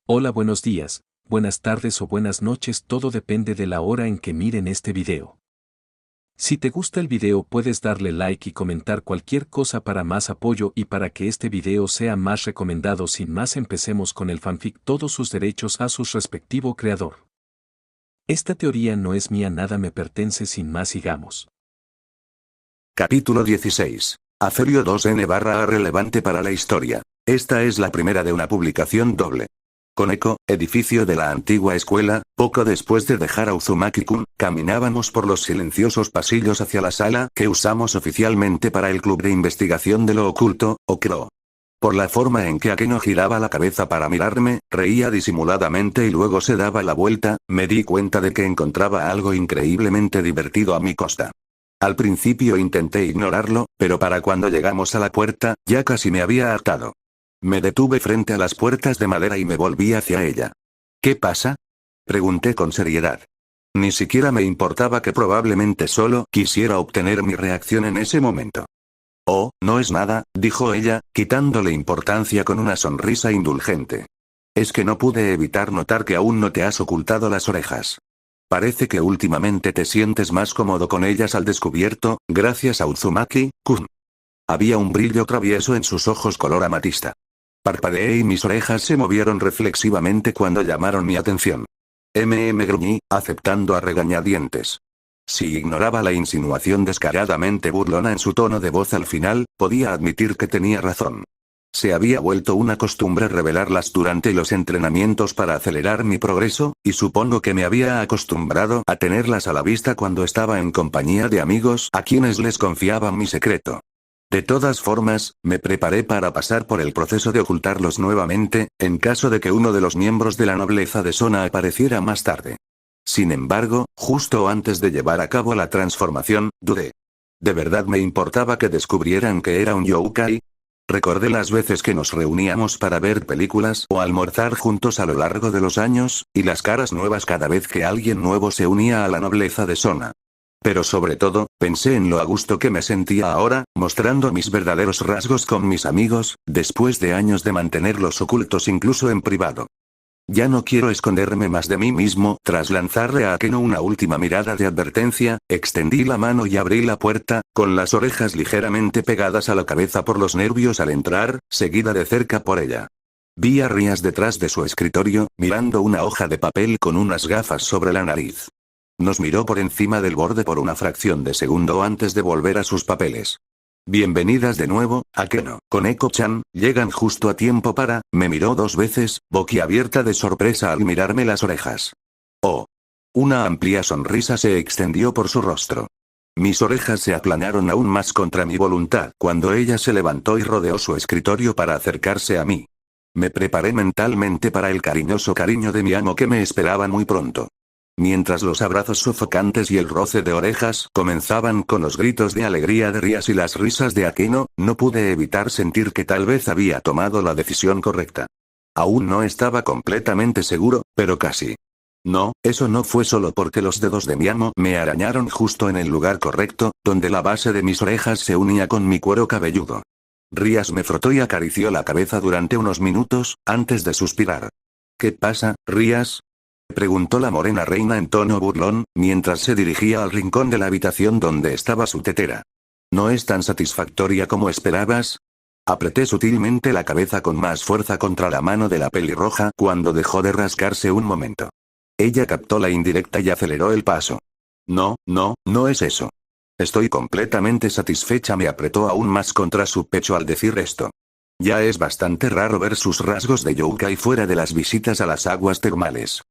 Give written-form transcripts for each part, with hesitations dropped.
Hola, buenos días, buenas tardes o buenas noches, todo depende de la hora en que miren este video. Si te gusta el video puedes darle like y comentar cualquier cosa para más apoyo y para que este video sea más recomendado. Sin más, empecemos con el fanfic. Todos sus derechos a su respectivo creador. Esta teoría no es mía, nada me pertenece. Sin más, sigamos. Capítulo 16. Afelio 2N/A relevante para la historia. Esta es la primera de una publicación doble. Koneko, edificio de la antigua escuela. Poco después de dejar a Uzumaki-kun, caminábamos por los silenciosos pasillos hacia la sala que usamos oficialmente para el club de investigación de lo oculto, o CLO. Por la forma en que Akeno giraba la cabeza para mirarme, reía disimuladamente y luego se daba la vuelta, me di cuenta de que encontraba algo increíblemente divertido a mi costa. Al principio intenté ignorarlo, pero para cuando llegamos a la puerta, ya casi me había hartado. Me detuve frente a las puertas de madera y me volví hacia ella. ¿Qué pasa?, pregunté con seriedad. Ni siquiera me importaba que probablemente solo quisiera obtener mi reacción en ese momento. Oh, no es nada, dijo ella, quitándole importancia con una sonrisa indulgente. Es que no pude evitar notar que aún no te has ocultado las orejas. Parece que últimamente te sientes más cómodo con ellas al descubierto, gracias a Uzumaki-kun. Había un brillo travieso en sus ojos color amatista. Parpadeé y mis orejas se movieron reflexivamente cuando llamaron mi atención. Gruñí, aceptando a regañadientes. Si ignoraba la insinuación descaradamente burlona en su tono de voz al final, podía admitir que tenía razón. Se había vuelto una costumbre revelarlas durante los entrenamientos para acelerar mi progreso, y supongo que me había acostumbrado a tenerlas a la vista cuando estaba en compañía de amigos a quienes les confiaba mi secreto. De todas formas, me preparé para pasar por el proceso de ocultarlos nuevamente, en caso de que uno de los miembros de la nobleza de Sona apareciera más tarde. Sin embargo, justo antes de llevar a cabo la transformación, dudé. ¿De verdad me importaba que descubrieran que era un yokai? Recordé las veces que nos reuníamos para ver películas o almorzar juntos a lo largo de los años, y las caras nuevas cada vez que alguien nuevo se unía a la nobleza de Sona. Pero sobre todo, pensé en lo a gusto que me sentía ahora, mostrando mis verdaderos rasgos con mis amigos, después de años de mantenerlos ocultos incluso en privado. Ya no quiero esconderme más de mí mismo. Tras lanzarle a Akeno una última mirada de advertencia, extendí la mano y abrí la puerta, con las orejas ligeramente pegadas a la cabeza por los nervios al entrar, seguida de cerca por ella. Vi a Rías detrás de su escritorio, mirando una hoja de papel con unas gafas sobre la nariz. Nos miró por encima del borde por una fracción de segundo antes de volver a sus papeles. Bienvenidas de nuevo, Akeno. Koneko-chan, llegan justo a tiempo para. Me miró dos veces, boquiabierta de sorpresa al mirarme las orejas. Oh. Una amplia sonrisa se extendió por su rostro. Mis orejas se aplanaron aún más contra mi voluntad cuando ella se levantó y rodeó su escritorio para acercarse a mí. Me preparé mentalmente para el cariñoso cariño de mi amo que me esperaba muy pronto. Mientras los abrazos sofocantes y el roce de orejas comenzaban con los gritos de alegría de Rías y las risas de Akeno, no pude evitar sentir que tal vez había tomado la decisión correcta. Aún no estaba completamente seguro, pero casi. No, eso no fue solo porque los dedos de mi amo me arañaron justo en el lugar correcto, donde la base de mis orejas se unía con mi cuero cabelludo. Rías me frotó y acarició la cabeza durante unos minutos, antes de suspirar. ¿Qué pasa, Rías?, preguntó la morena reina en tono burlón, mientras se dirigía al rincón de la habitación donde estaba su tetera. ¿No es tan satisfactoria como esperabas? Apreté sutilmente la cabeza con más fuerza contra la mano de la pelirroja cuando dejó de rascarse un momento. Ella captó la indirecta y aceleró el paso. No es eso. Estoy completamente satisfecha. Me apretó aún más contra su pecho al decir esto. Ya es bastante raro ver sus rasgos de yokai fuera de las visitas a las aguas termales.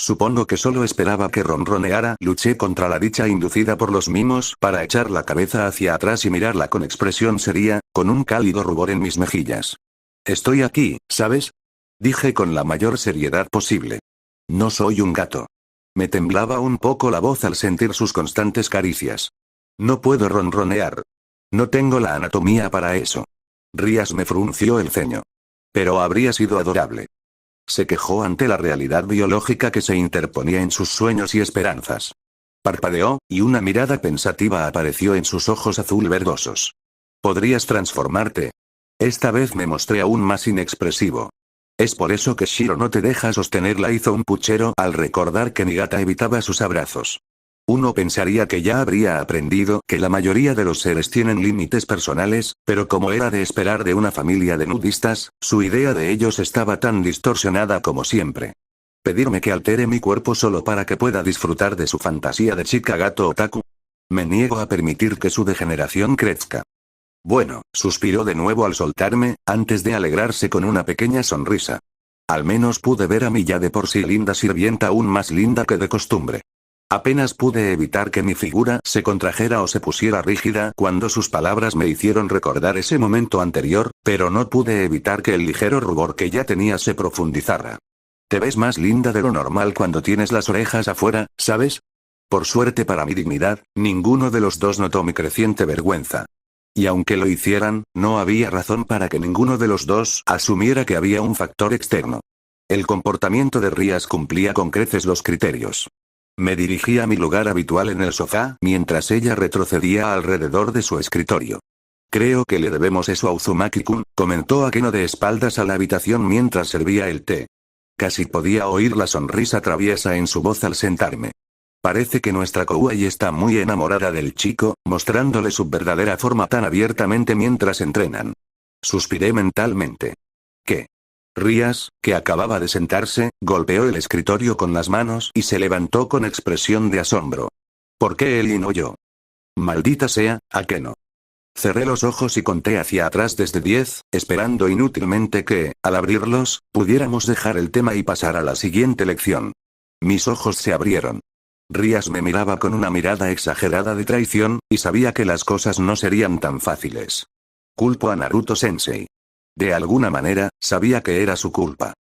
Supongo que solo esperaba que ronroneara. Luché contra la dicha inducida por los mimos para echar la cabeza hacia atrás y mirarla con expresión seria, con un cálido rubor en mis mejillas. Estoy aquí, ¿sabes?, dije con la mayor seriedad posible. No soy un gato. Me temblaba un poco la voz al sentir sus constantes caricias. No puedo ronronear. No tengo la anatomía para eso. Rías me frunció el ceño. Pero habría sido adorable. Se quejó ante la realidad biológica que se interponía en sus sueños y esperanzas. Parpadeó, y una mirada pensativa apareció en sus ojos azul verdosos. ¿Podrías transformarte? Esta vez me mostré aún más inexpresivo. Es por eso que Shiro no te deja sostenerla, hizo un puchero al recordar que Nigata evitaba sus abrazos. Uno pensaría que ya habría aprendido que la mayoría de los seres tienen límites personales, pero como era de esperar de una familia de nudistas, su idea de ellos estaba tan distorsionada como siempre. ¿Pedirme que altere mi cuerpo solo para que pueda disfrutar de su fantasía de chica gato otaku? Me niego a permitir que su degeneración crezca. Bueno, suspiró de nuevo al soltarme, antes de alegrarse con una pequeña sonrisa. Al menos pude ver a mi ya de por sí linda sirvienta aún más linda que de costumbre. Apenas pude evitar que mi figura se contrajera o se pusiera rígida cuando sus palabras me hicieron recordar ese momento anterior, pero no pude evitar que el ligero rubor que ya tenía se profundizara. Te ves más linda de lo normal cuando tienes las orejas afuera, ¿sabes? Por suerte para mi dignidad, ninguno de los dos notó mi creciente vergüenza. Y aunque lo hicieran, no había razón para que ninguno de los dos asumiera que había un factor externo. El comportamiento de Rías cumplía con creces los criterios. Me dirigí a mi lugar habitual en el sofá, mientras ella retrocedía alrededor de su escritorio. Creo que le debemos eso a Uzumaki-kun, comentó Akeno de espaldas a la habitación mientras servía el té. Casi podía oír la sonrisa traviesa en su voz al sentarme. Parece que nuestra Kouei está muy enamorada del chico, mostrándole su verdadera forma tan abiertamente mientras entrenan. Suspiré mentalmente. ¿Qué? Rías, que acababa de sentarse, golpeó el escritorio con las manos y se levantó con expresión de asombro. ¿Por qué él y no yo? Maldita sea, Akeno. Cerré los ojos y conté hacia atrás desde 10, esperando inútilmente que, al abrirlos, pudiéramos dejar el tema y pasar a la siguiente lección. Mis ojos se abrieron. Rías me miraba con una mirada exagerada de traición, y sabía que las cosas no serían tan fáciles. Culpo a Naruto-sensei. De alguna manera, sabía que era su culpa.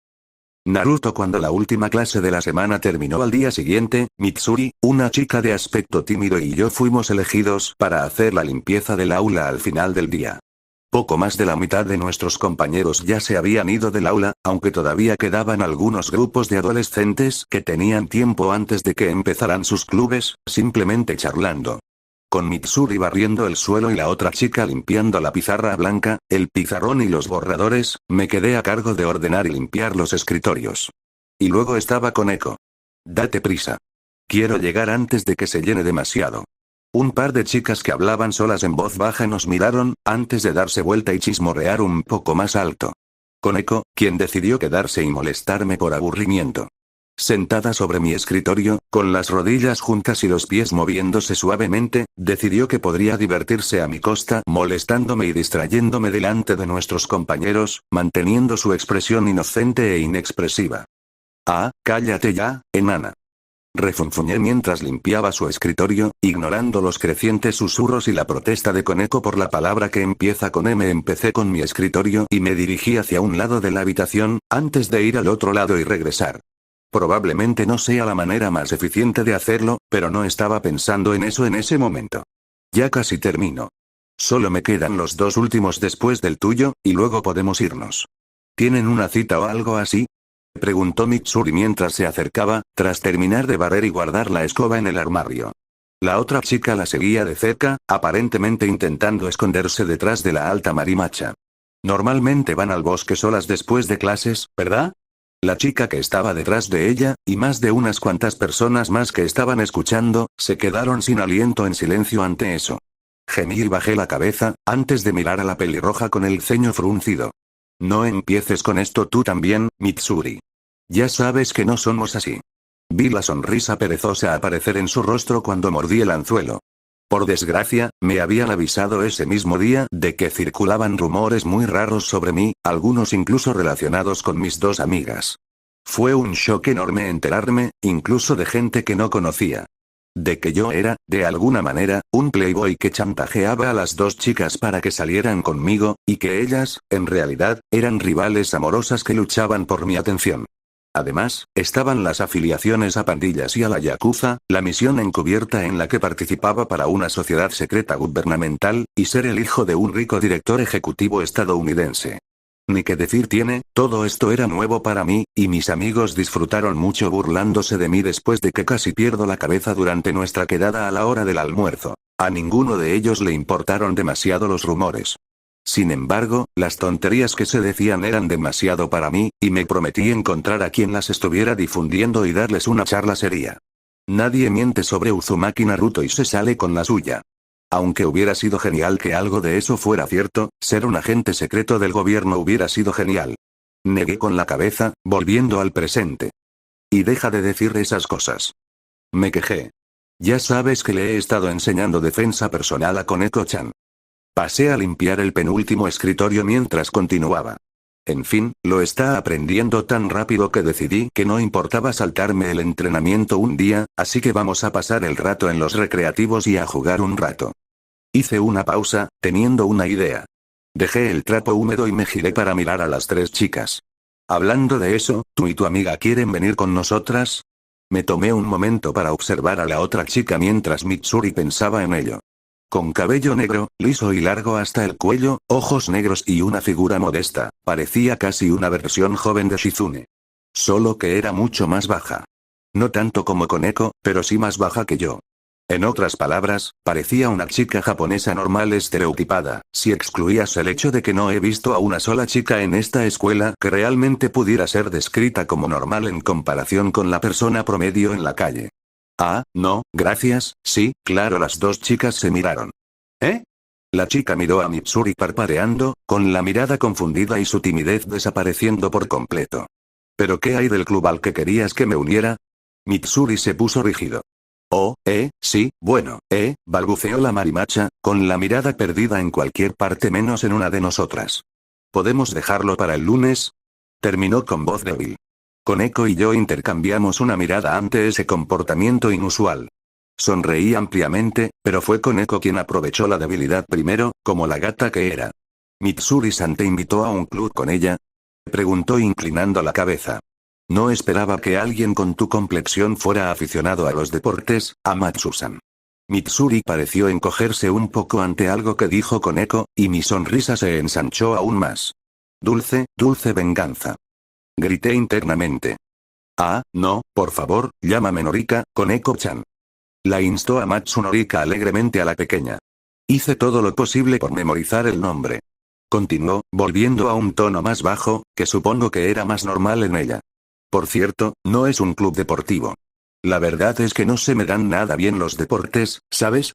Naruto, cuando la última clase de la semana terminó al día siguiente, Mitsuri, una chica de aspecto tímido, y yo fuimos elegidos para hacer la limpieza del aula al final del día. Poco más de la mitad de nuestros compañeros ya se habían ido del aula, aunque todavía quedaban algunos grupos de adolescentes que tenían tiempo antes de que empezaran sus clubes, simplemente charlando. Con Mitsuri barriendo el suelo y la otra chica limpiando la pizarra blanca, el pizarrón y los borradores, me quedé a cargo de ordenar y limpiar los escritorios. Y luego estaba con Eko. Date prisa. Quiero llegar antes de que se llene demasiado. Un par de chicas que hablaban solas en voz baja nos miraron, antes de darse vuelta y chismorrear un poco más alto. Con Eko, quien decidió quedarse y molestarme por aburrimiento. Sentada sobre mi escritorio, con las rodillas juntas y los pies moviéndose suavemente, decidió que podría divertirse a mi costa, molestándome y distrayéndome delante de nuestros compañeros, manteniendo su expresión inocente e inexpresiva. Ah, cállate ya, enana. Refunfuñé mientras limpiaba su escritorio, ignorando los crecientes susurros y la protesta de Koneko por la palabra que empieza con M. Empecé con mi escritorio y me dirigí hacia un lado de la habitación, antes de ir al otro lado y regresar. Probablemente no sea la manera más eficiente de hacerlo, pero no estaba pensando en eso en ese momento. Ya casi termino. Solo me quedan los dos últimos después del tuyo, y luego podemos irnos. ¿Tienen una cita o algo así? Preguntó Mitsuri mientras se acercaba, tras terminar de barrer y guardar la escoba en el armario. La otra chica la seguía de cerca, aparentemente intentando esconderse detrás de la alta marimacha. Normalmente van al bosque solas después de clases, ¿verdad? La chica que estaba detrás de ella, y más de unas cuantas personas más que estaban escuchando, se quedaron sin aliento en silencio ante eso. Gemí y bajé la cabeza, antes de mirar a la pelirroja con el ceño fruncido. No empieces con esto tú también, Mitsuri. Ya sabes que no somos así. Vi la sonrisa perezosa aparecer en su rostro cuando mordí el anzuelo. Por desgracia, me habían avisado ese mismo día de que circulaban rumores muy raros sobre mí, algunos incluso relacionados con mis dos amigas. Fue un shock enorme enterarme, incluso de gente que no conocía. De que yo era, de alguna manera, un playboy que chantajeaba a las dos chicas para que salieran conmigo, y que ellas, en realidad, eran rivales amorosas que luchaban por mi atención. Además, estaban las afiliaciones a pandillas y a la yakuza, la misión encubierta en la que participaba para una sociedad secreta gubernamental, y ser el hijo de un rico director ejecutivo estadounidense. Ni qué decir tiene, todo esto era nuevo para mí, y mis amigos disfrutaron mucho burlándose de mí después de que casi pierdo la cabeza durante nuestra quedada a la hora del almuerzo. A ninguno de ellos le importaron demasiado los rumores. Sin embargo, las tonterías que se decían eran demasiado para mí, y me prometí encontrar a quien las estuviera difundiendo y darles una charla seria. Nadie miente sobre Uzumaki Naruto y se sale con la suya. Aunque hubiera sido genial que algo de eso fuera cierto, ser un agente secreto del gobierno hubiera sido genial. Negué con la cabeza, volviendo al presente. Y deja de decir esas cosas. Me quejé. Ya sabes que le he estado enseñando defensa personal a Koneko-chan. Pasé a limpiar el penúltimo escritorio mientras continuaba. En fin, lo está aprendiendo tan rápido que decidí que no importaba saltarme el entrenamiento un día, así que vamos a pasar el rato en los recreativos y a jugar un rato. Hice una pausa, teniendo una idea. Dejé el trapo húmedo y me giré para mirar a las 3 chicas. Hablando de eso, ¿tú y tu amiga quieren venir con nosotras? Me tomé un momento para observar a la otra chica mientras Mitsuri pensaba en ello. Con cabello negro, liso y largo hasta el cuello, ojos negros y una figura modesta, parecía casi una versión joven de Shizune. Solo que era mucho más baja. No tanto como Koneko, pero sí más baja que yo. En otras palabras, parecía una chica japonesa normal estereotipada, si excluías el hecho de que no he visto a una sola chica en esta escuela que realmente pudiera ser descrita como normal en comparación con la persona promedio en la calle. Ah, no, gracias, sí, claro, las 2 chicas se miraron. ¿Eh? La chica miró a Mitsuri parpadeando, con la mirada confundida y su timidez desapareciendo por completo. ¿Pero qué hay del club al que querías que me uniera? Mitsuri se puso rígido. Oh, sí, bueno, balbuceó la marimacha, con la mirada perdida en cualquier parte menos en una de nosotras. ¿Podemos dejarlo para el lunes? Terminó con voz débil. Koneko y yo intercambiamos una mirada ante ese comportamiento inusual. Sonreí ampliamente, pero fue Koneko quien aprovechó la debilidad primero, como la gata que era. ¿Mitsuri-san te invitó a un club con ella? Preguntó inclinando la cabeza. No esperaba que alguien con tu complexión fuera aficionado a los deportes, Amatsu-san. Mitsuri pareció encogerse un poco ante algo que dijo Koneko, y mi sonrisa se ensanchó aún más. Dulce, dulce venganza. Grité internamente. Ah, no, por favor, llámame Norika, Koneko-chan. La instó Amatsu Norika alegremente a la pequeña. Hice todo lo posible por memorizar el nombre. Continuó, volviendo a un tono más bajo, que supongo que era más normal en ella. Por cierto, no es un club deportivo. La verdad es que no se me dan nada bien los deportes, ¿sabes?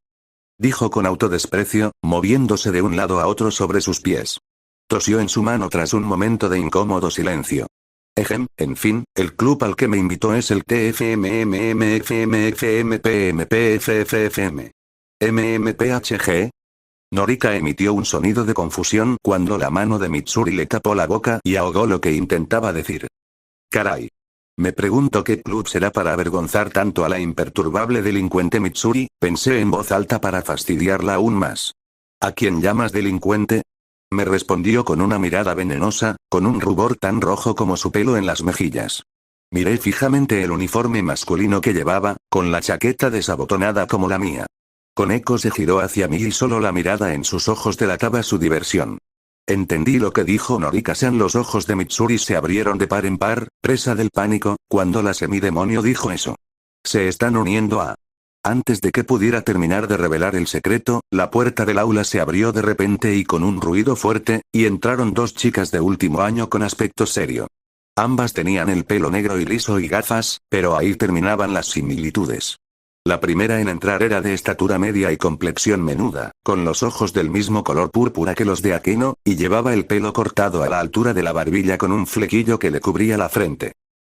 Dijo con autodesprecio, moviéndose de un lado a otro sobre sus pies. Tosió en su mano tras un momento de incómodo silencio. En fin, el club al que me invitó es el TFMMMFMFMPFFFM. MMPHG. Norika emitió un sonido de confusión cuando la mano de Mitsuri le tapó la boca y ahogó lo que intentaba decir. Caray. Me pregunto qué club será para avergonzar tanto a la imperturbable delincuente Mitsuri, pensé en voz alta para fastidiarla aún más. ¿A quién llamas delincuente? Me respondió con una mirada venenosa, con un rubor tan rojo como su pelo en las mejillas. Miré fijamente el uniforme masculino que llevaba, con la chaqueta desabotonada como la mía. Koneko se giró hacia mí y solo la mirada en sus ojos delataba su diversión. Entendí lo que dijo Norika-san. Los ojos de Mitsuri se abrieron de par en par, presa del pánico, cuando la semidemonio dijo eso. Se están uniendo a... Antes de que pudiera terminar de revelar el secreto, la puerta del aula se abrió de repente y con un ruido fuerte, y entraron 2 chicas de último año con aspecto serio. Ambas tenían el pelo negro y liso y gafas, pero ahí terminaban las similitudes. La primera en entrar era de estatura media y complexión menuda, con los ojos del mismo color púrpura que los de Akeno, y llevaba el pelo cortado a la altura de la barbilla con un flequillo que le cubría la frente.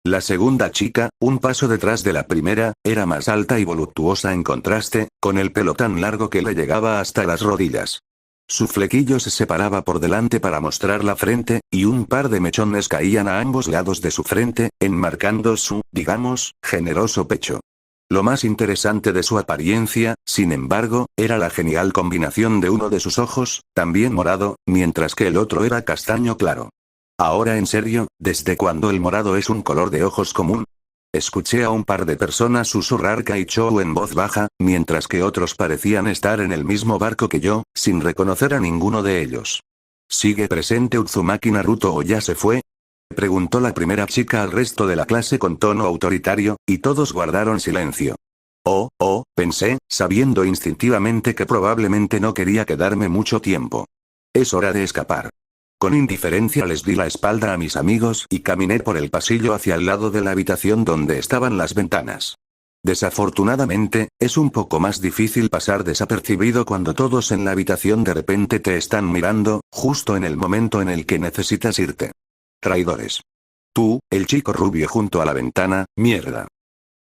La segunda chica, un paso detrás de la primera, era más alta y voluptuosa en contraste, con el pelo tan largo que le llegaba hasta las rodillas. Su flequillo se separaba por delante para mostrar la frente, y un par de mechones caían a ambos lados de su frente, enmarcando su, digamos, generoso pecho. Lo más interesante de su apariencia, sin embargo, era la genial combinación de uno de sus ojos, también morado, mientras que el otro era castaño claro. Ahora en serio, ¿desde cuándo el morado es un color de ojos común? Escuché a un par de personas susurrar Kaichou en voz baja, mientras que otros parecían estar en el mismo barco que yo, sin reconocer a ninguno de ellos. ¿Sigue presente Uzumaki Naruto o ya se fue? Preguntó la primera chica al resto de la clase con tono autoritario, y todos guardaron silencio. Pensé, sabiendo instintivamente que probablemente no quería quedarme mucho tiempo. Es hora de escapar. Con indiferencia les di la espalda a mis amigos y caminé por el pasillo hacia el lado de la habitación donde estaban las ventanas. Desafortunadamente, es un poco más difícil pasar desapercibido cuando todos en la habitación de repente te están mirando, justo en el momento en el que necesitas irte. Traidores. Tú, el chico rubio junto a la ventana, mierda.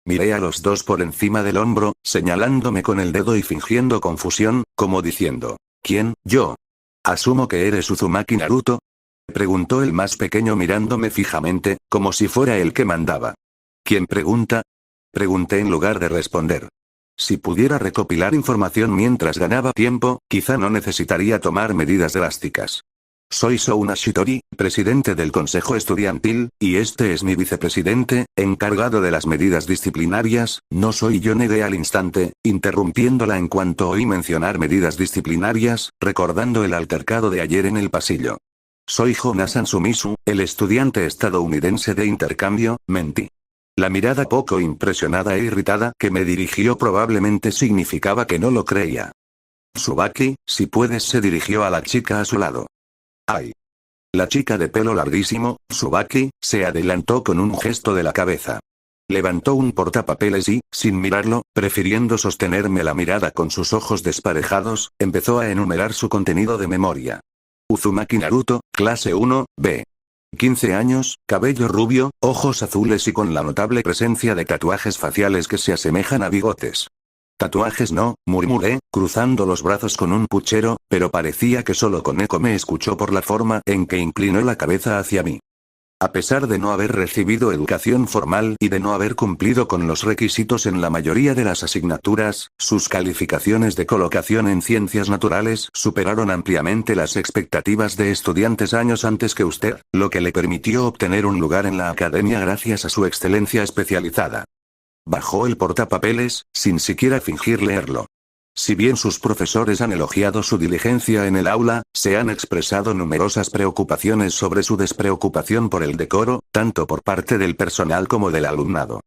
Miré a los dos por encima del hombro, señalándome con el dedo y fingiendo confusión, como diciendo, ¿quién, yo? ¿Asumo que eres Uzumaki Naruto? Preguntó el más pequeño mirándome fijamente, como si fuera el que mandaba. ¿Quién pregunta? Pregunté en lugar de responder. Si pudiera recopilar información mientras ganaba tiempo, quizá no necesitaría tomar medidas drásticas. Soy Souna Shitori, presidente del Consejo Estudiantil, y este es mi vicepresidente, encargado de las medidas disciplinarias. No soy yo, negué al instante, interrumpiéndola en cuanto oí mencionar medidas disciplinarias, recordando el altercado de ayer en el pasillo. Soy Jonasan Sumisu, el estudiante estadounidense de intercambio, mentí. La mirada poco impresionada e irritada que me dirigió probablemente significaba que no lo creía. Tsubaki, si puedes, se dirigió a la chica a su lado. ¡Ay! La chica de pelo larguísimo, Tsubaki, se adelantó con un gesto de la cabeza. Levantó un portapapeles y, sin mirarlo, prefiriendo sostenerme la mirada con sus ojos desparejados, empezó a enumerar su contenido de memoria. Uzumaki Naruto, clase 1, B. 15 años, cabello rubio, ojos azules y con la notable presencia de tatuajes faciales que se asemejan a bigotes. Tatuajes no, murmuré, cruzando los brazos con un puchero, pero parecía que solo Koneko me escuchó por la forma en que inclinó la cabeza hacia mí. A pesar de no haber recibido educación formal y de no haber cumplido con los requisitos en la mayoría de las asignaturas, sus calificaciones de colocación en ciencias naturales superaron ampliamente las expectativas de estudiantes años antes que usted, lo que le permitió obtener un lugar en la academia gracias a su excelencia especializada. Bajó el portapapeles, sin siquiera fingir leerlo. Si bien sus profesores han elogiado su diligencia en el aula, se han expresado numerosas preocupaciones sobre su despreocupación por el decoro, tanto por parte del personal como del alumnado.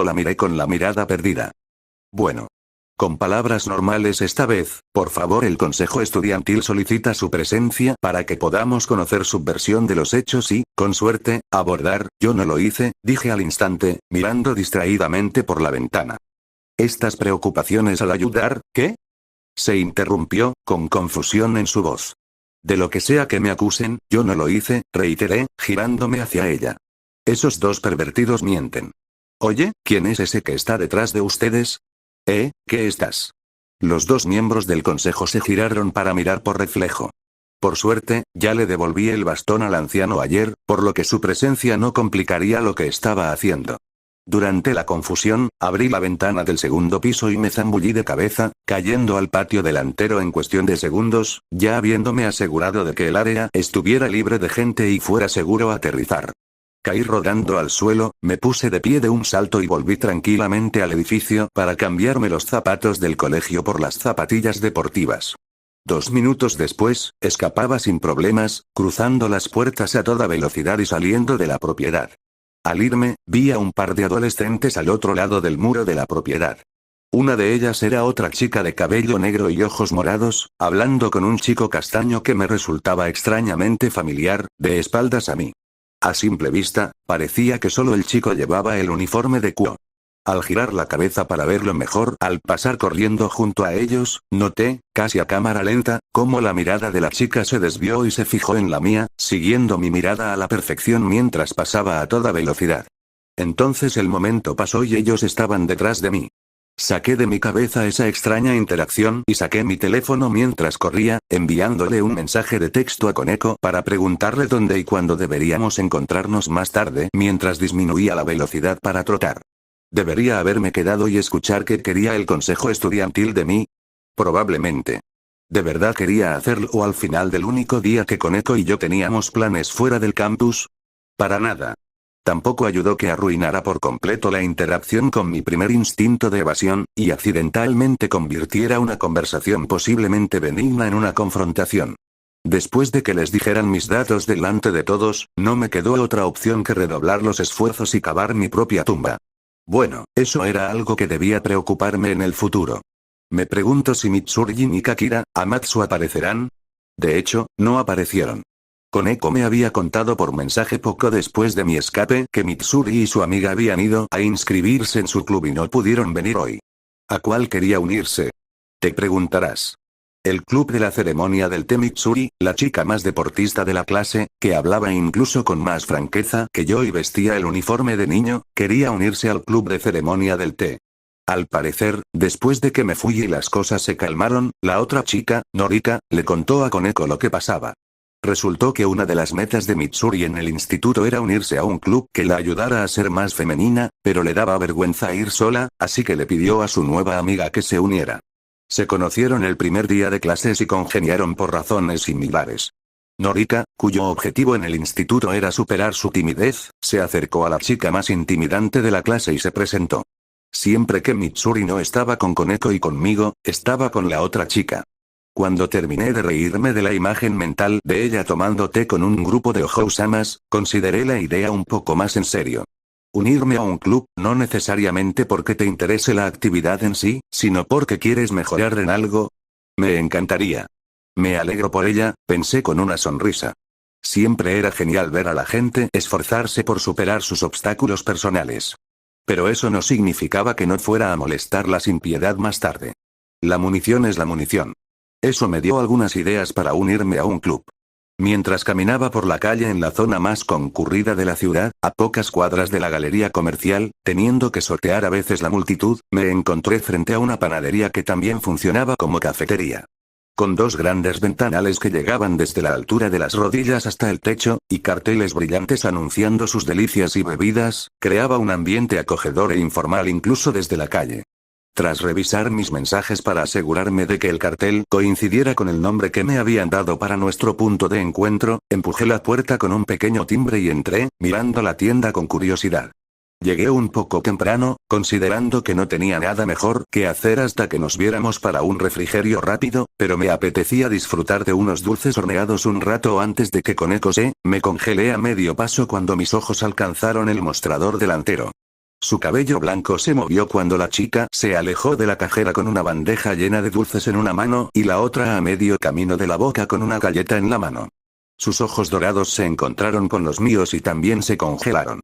La miré con la mirada perdida. Bueno. Con palabras normales esta vez, por favor, el Consejo Estudiantil solicita su presencia para que podamos conocer su versión de los hechos y, con suerte, abordar. Yo no lo hice, dije al instante, mirando distraídamente por la ventana. ¿Estas preocupaciones al ayudar, qué? Se interrumpió, con confusión en su voz. De lo que sea que me acusen, yo no lo hice, reiteré, girándome hacia ella. Esos dos pervertidos mienten. Oye, ¿quién es ese que está detrás de ustedes? ¿Qué estás? Los dos miembros del consejo se giraron para mirar por reflejo. Por suerte, ya le devolví el bastón al anciano ayer, por lo que su presencia no complicaría lo que estaba haciendo. Durante la confusión, abrí la ventana del segundo piso y me zambullí de cabeza, cayendo al patio delantero en cuestión de segundos, ya habiéndome asegurado de que el área estuviera libre de gente y fuera seguro aterrizar. Caí rodando al suelo, me puse de pie de un salto y volví tranquilamente al edificio para cambiarme los zapatos del colegio por las zapatillas deportivas. 2 minutos después, escapaba sin problemas, cruzando las puertas a toda velocidad y saliendo de la propiedad. Al irme, vi a un par de adolescentes al otro lado del muro de la propiedad. Una de ellas era otra chica de cabello negro y ojos morados, hablando con un chico castaño que me resultaba extrañamente familiar, de espaldas a mí. A simple vista, parecía que solo el chico llevaba el uniforme de Kuo. Al girar la cabeza para verlo mejor, al pasar corriendo junto a ellos, noté, casi a cámara lenta, cómo la mirada de la chica se desvió y se fijó en la mía, siguiendo mi mirada a la perfección mientras pasaba a toda velocidad. Entonces el momento pasó y ellos estaban detrás de mí. Saqué de mi cabeza esa extraña interacción y saqué mi teléfono mientras corría, enviándole un mensaje de texto a Koneko para preguntarle dónde y cuándo deberíamos encontrarnos más tarde mientras disminuía la velocidad para trotar. ¿Debería haberme quedado y escuchar qué quería el consejo estudiantil de mí? Probablemente. ¿De verdad quería hacerlo al final del único día que Koneko y yo teníamos planes fuera del campus? Para nada. Tampoco ayudó que arruinara por completo la interacción con mi primer instinto de evasión, y accidentalmente convirtiera una conversación posiblemente benigna en una confrontación. Después de que les dijeran mis datos delante de todos, no me quedó otra opción que redoblar los esfuerzos y cavar mi propia tumba. Bueno, eso era algo que debía preocuparme en el futuro. Me pregunto si Mitsurgi y Kakira, Amatsu aparecerán. De hecho, no aparecieron. Koneko me había contado por mensaje poco después de mi escape que Mitsuri y su amiga habían ido a inscribirse en su club y no pudieron venir hoy. ¿A cuál quería unirse? Te preguntarás. El club de la ceremonia del té. Mitsuri, la chica más deportista de la clase, que hablaba incluso con más franqueza que yo y vestía el uniforme de niño, quería unirse al club de ceremonia del té. Al parecer, después de que me fui y las cosas se calmaron, la otra chica, Norika, le contó a Koneko lo que pasaba. Resultó que una de las metas de Mitsuri en el instituto era unirse a un club que la ayudara a ser más femenina, pero le daba vergüenza ir sola, así que le pidió a su nueva amiga que se uniera. Se conocieron el primer día de clases y congeniaron por razones similares. Norika, cuyo objetivo en el instituto era superar su timidez, se acercó a la chica más intimidante de la clase y se presentó. Siempre que Mitsuri no estaba con Koneko y conmigo, estaba con la otra chica. Cuando terminé de reírme de la imagen mental de ella tomando té con un grupo de Ohousamas, consideré la idea un poco más en serio. Unirme a un club, no necesariamente porque te interese la actividad en sí, sino porque quieres mejorar en algo. Me encantaría. Me alegro por ella, pensé con una sonrisa. Siempre era genial ver a la gente esforzarse por superar sus obstáculos personales. Pero eso no significaba que no fuera a molestarla sin piedad más tarde. La munición es la munición. Eso me dio algunas ideas para unirme a un club. Mientras caminaba por la calle en la zona más concurrida de la ciudad, a pocas cuadras de la galería comercial, teniendo que sortear a veces la multitud, me encontré frente a una panadería que también funcionaba como cafetería. Con dos grandes ventanales que llegaban desde la altura de las rodillas hasta el techo, y carteles brillantes anunciando sus delicias y bebidas, creaba un ambiente acogedor e informal incluso desde la calle. Tras revisar mis mensajes para asegurarme de que el cartel coincidiera con el nombre que me habían dado para nuestro punto de encuentro, empujé la puerta con un pequeño timbre y entré, mirando la tienda con curiosidad. Llegué un poco temprano, considerando que no tenía nada mejor que hacer hasta que nos viéramos para un refrigerio rápido, pero me apetecía disfrutar de unos dulces horneados un rato antes de que Koneko me congelé a medio paso cuando mis ojos alcanzaron el mostrador delantero. Su cabello blanco se movió cuando la chica se alejó de la cajera con una bandeja llena de dulces en una mano y la otra a medio camino de la boca con una galleta en la mano. Sus ojos dorados se encontraron con los míos y también se congelaron.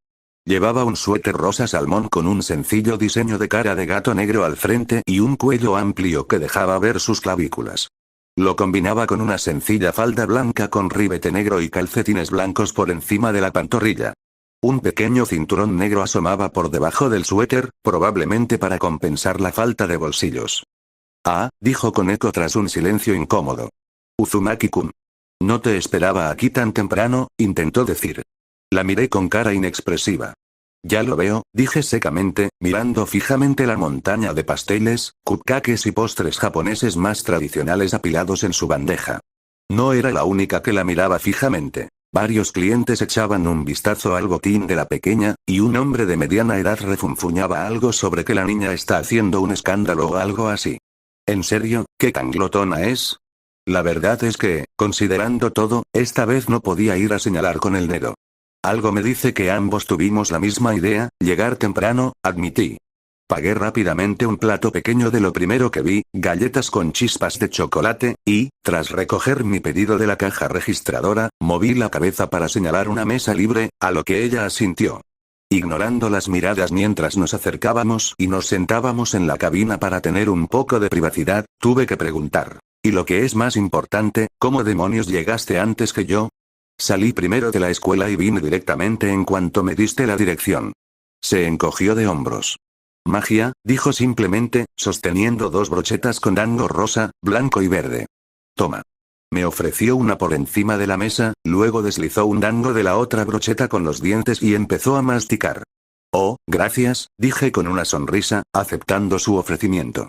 Llevaba un suéter rosa salmón con un sencillo diseño de cara de gato negro al frente y un cuello amplio que dejaba ver sus clavículas. Lo combinaba con una sencilla falda blanca con ribete negro y calcetines blancos por encima de la pantorrilla. Un pequeño cinturón negro asomaba por debajo del suéter, probablemente para compensar la falta de bolsillos. Ah, dijo Koneko tras un silencio incómodo. Uzumaki-kun. No te esperaba aquí tan temprano, intentó decir. La miré con cara inexpresiva. Ya lo veo, dije secamente, mirando fijamente la montaña de pasteles, cupcakes y postres japoneses más tradicionales apilados en su bandeja. No era la única que la miraba fijamente. Varios clientes echaban un vistazo al botín de la pequeña, y un hombre de mediana edad refunfuñaba algo sobre que la niña está haciendo un escándalo o algo así. ¿En serio, qué tan glotona es? La verdad es que, considerando todo, esta vez no podía ir a señalar con el dedo. Algo me dice que ambos tuvimos la misma idea, llegar temprano, admití. Pagué rápidamente un plato pequeño de lo primero que vi, galletas con chispas de chocolate, y, tras recoger mi pedido de la caja registradora, moví la cabeza para señalar una mesa libre, a lo que ella asintió. Ignorando las miradas mientras nos acercábamos y nos sentábamos en la cabina para tener un poco de privacidad, tuve que preguntar. Y lo que es más importante, ¿cómo demonios llegaste antes que yo? Salí primero de la escuela y vine directamente en cuanto me diste la dirección. Se encogió de hombros. Magia, dijo simplemente, sosteniendo dos brochetas con dango rosa, blanco y verde. Toma. Me ofreció una por encima de la mesa, luego deslizó un dango de la otra brocheta con los dientes y empezó a masticar. Oh, gracias, dije con una sonrisa, aceptando su ofrecimiento.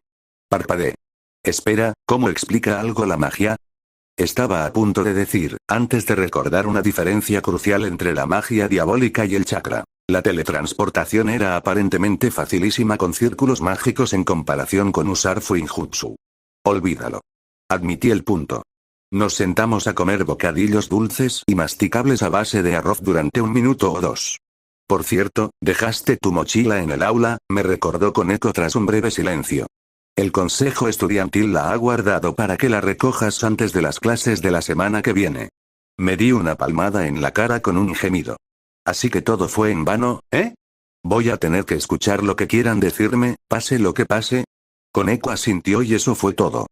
Parpadeé. Espera, ¿cómo explica algo la magia? Estaba a punto de decir, antes de recordar una diferencia crucial entre la magia diabólica y el chakra. La teletransportación era aparentemente facilísima con círculos mágicos en comparación con usar Fuinjutsu. Olvídalo. Admití el punto. Nos sentamos a comer bocadillos dulces y masticables a base de arroz durante 1 minuto o 2. Por cierto, dejaste tu mochila en el aula, me recordó Koneko tras un breve silencio. El consejo estudiantil la ha guardado para que la recojas antes de las clases de la semana que viene. Me di una palmada en la cara con un gemido. Así que todo fue en vano, ¿eh? Voy a tener que escuchar lo que quieran decirme, pase lo que pase. Koneko asintió y eso fue todo.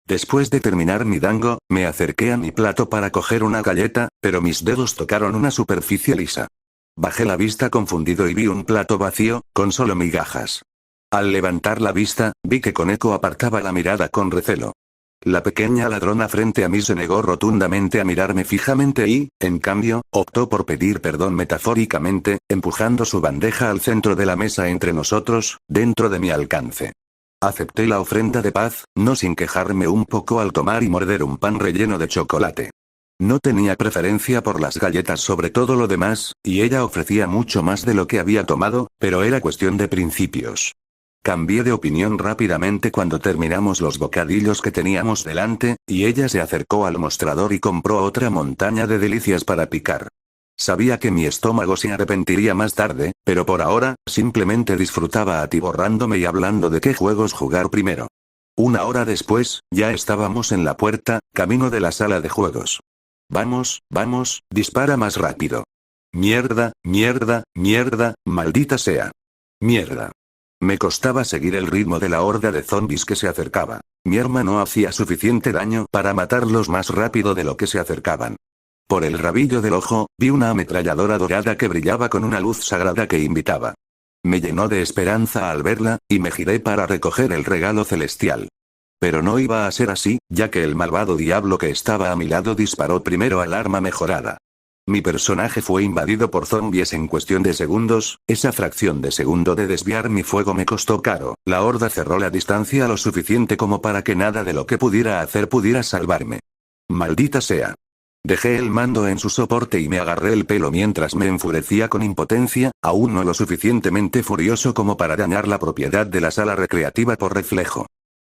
Después de terminar mi dango, me acerqué a mi plato para coger una galleta, pero mis dedos tocaron una superficie lisa. Bajé la vista confundido y vi un plato vacío, con solo migajas. Al levantar la vista, vi que Koneko apartaba la mirada con recelo. La pequeña ladrona frente a mí se negó rotundamente a mirarme fijamente y, en cambio, optó por pedir perdón metafóricamente, empujando su bandeja al centro de la mesa entre nosotros, dentro de mi alcance. Acepté la ofrenda de paz, no sin quejarme un poco al tomar y morder un pan relleno de chocolate. No tenía preferencia por las galletas sobre todo lo demás, y ella ofrecía mucho más de lo que había tomado, pero era cuestión de principios. Cambié de opinión rápidamente cuando terminamos los bocadillos que teníamos delante, y ella se acercó al mostrador y compró otra montaña de delicias para picar. Sabía que mi estómago se arrepentiría más tarde, pero por ahora, simplemente disfrutaba atiborrándome y hablando de qué juegos jugar primero. Una hora después, ya estábamos en la puerta, camino de la sala de juegos. Vamos, vamos, dispara más rápido. Mierda, mierda, mierda, maldita sea. Mierda. Me costaba seguir el ritmo de la horda de zombies que se acercaba. Mi arma no hacía suficiente daño para matarlos más rápido de lo que se acercaban. Por el rabillo del ojo, vi una ametralladora dorada que brillaba con una luz sagrada que invitaba. Me llenó de esperanza al verla, y me giré para recoger el regalo celestial. Pero no iba a ser así, ya que el malvado diablo que estaba a mi lado disparó primero al arma mejorada. Mi personaje fue invadido por zombies en cuestión de segundos, esa fracción de segundo de desviar mi fuego me costó caro, la horda cerró la distancia lo suficiente como para que nada de lo que pudiera hacer pudiera salvarme. Maldita sea. Dejé el mando en su soporte y me agarré el pelo mientras me enfurecía con impotencia, aún no lo suficientemente furioso como para dañar la propiedad de la sala recreativa por reflejo.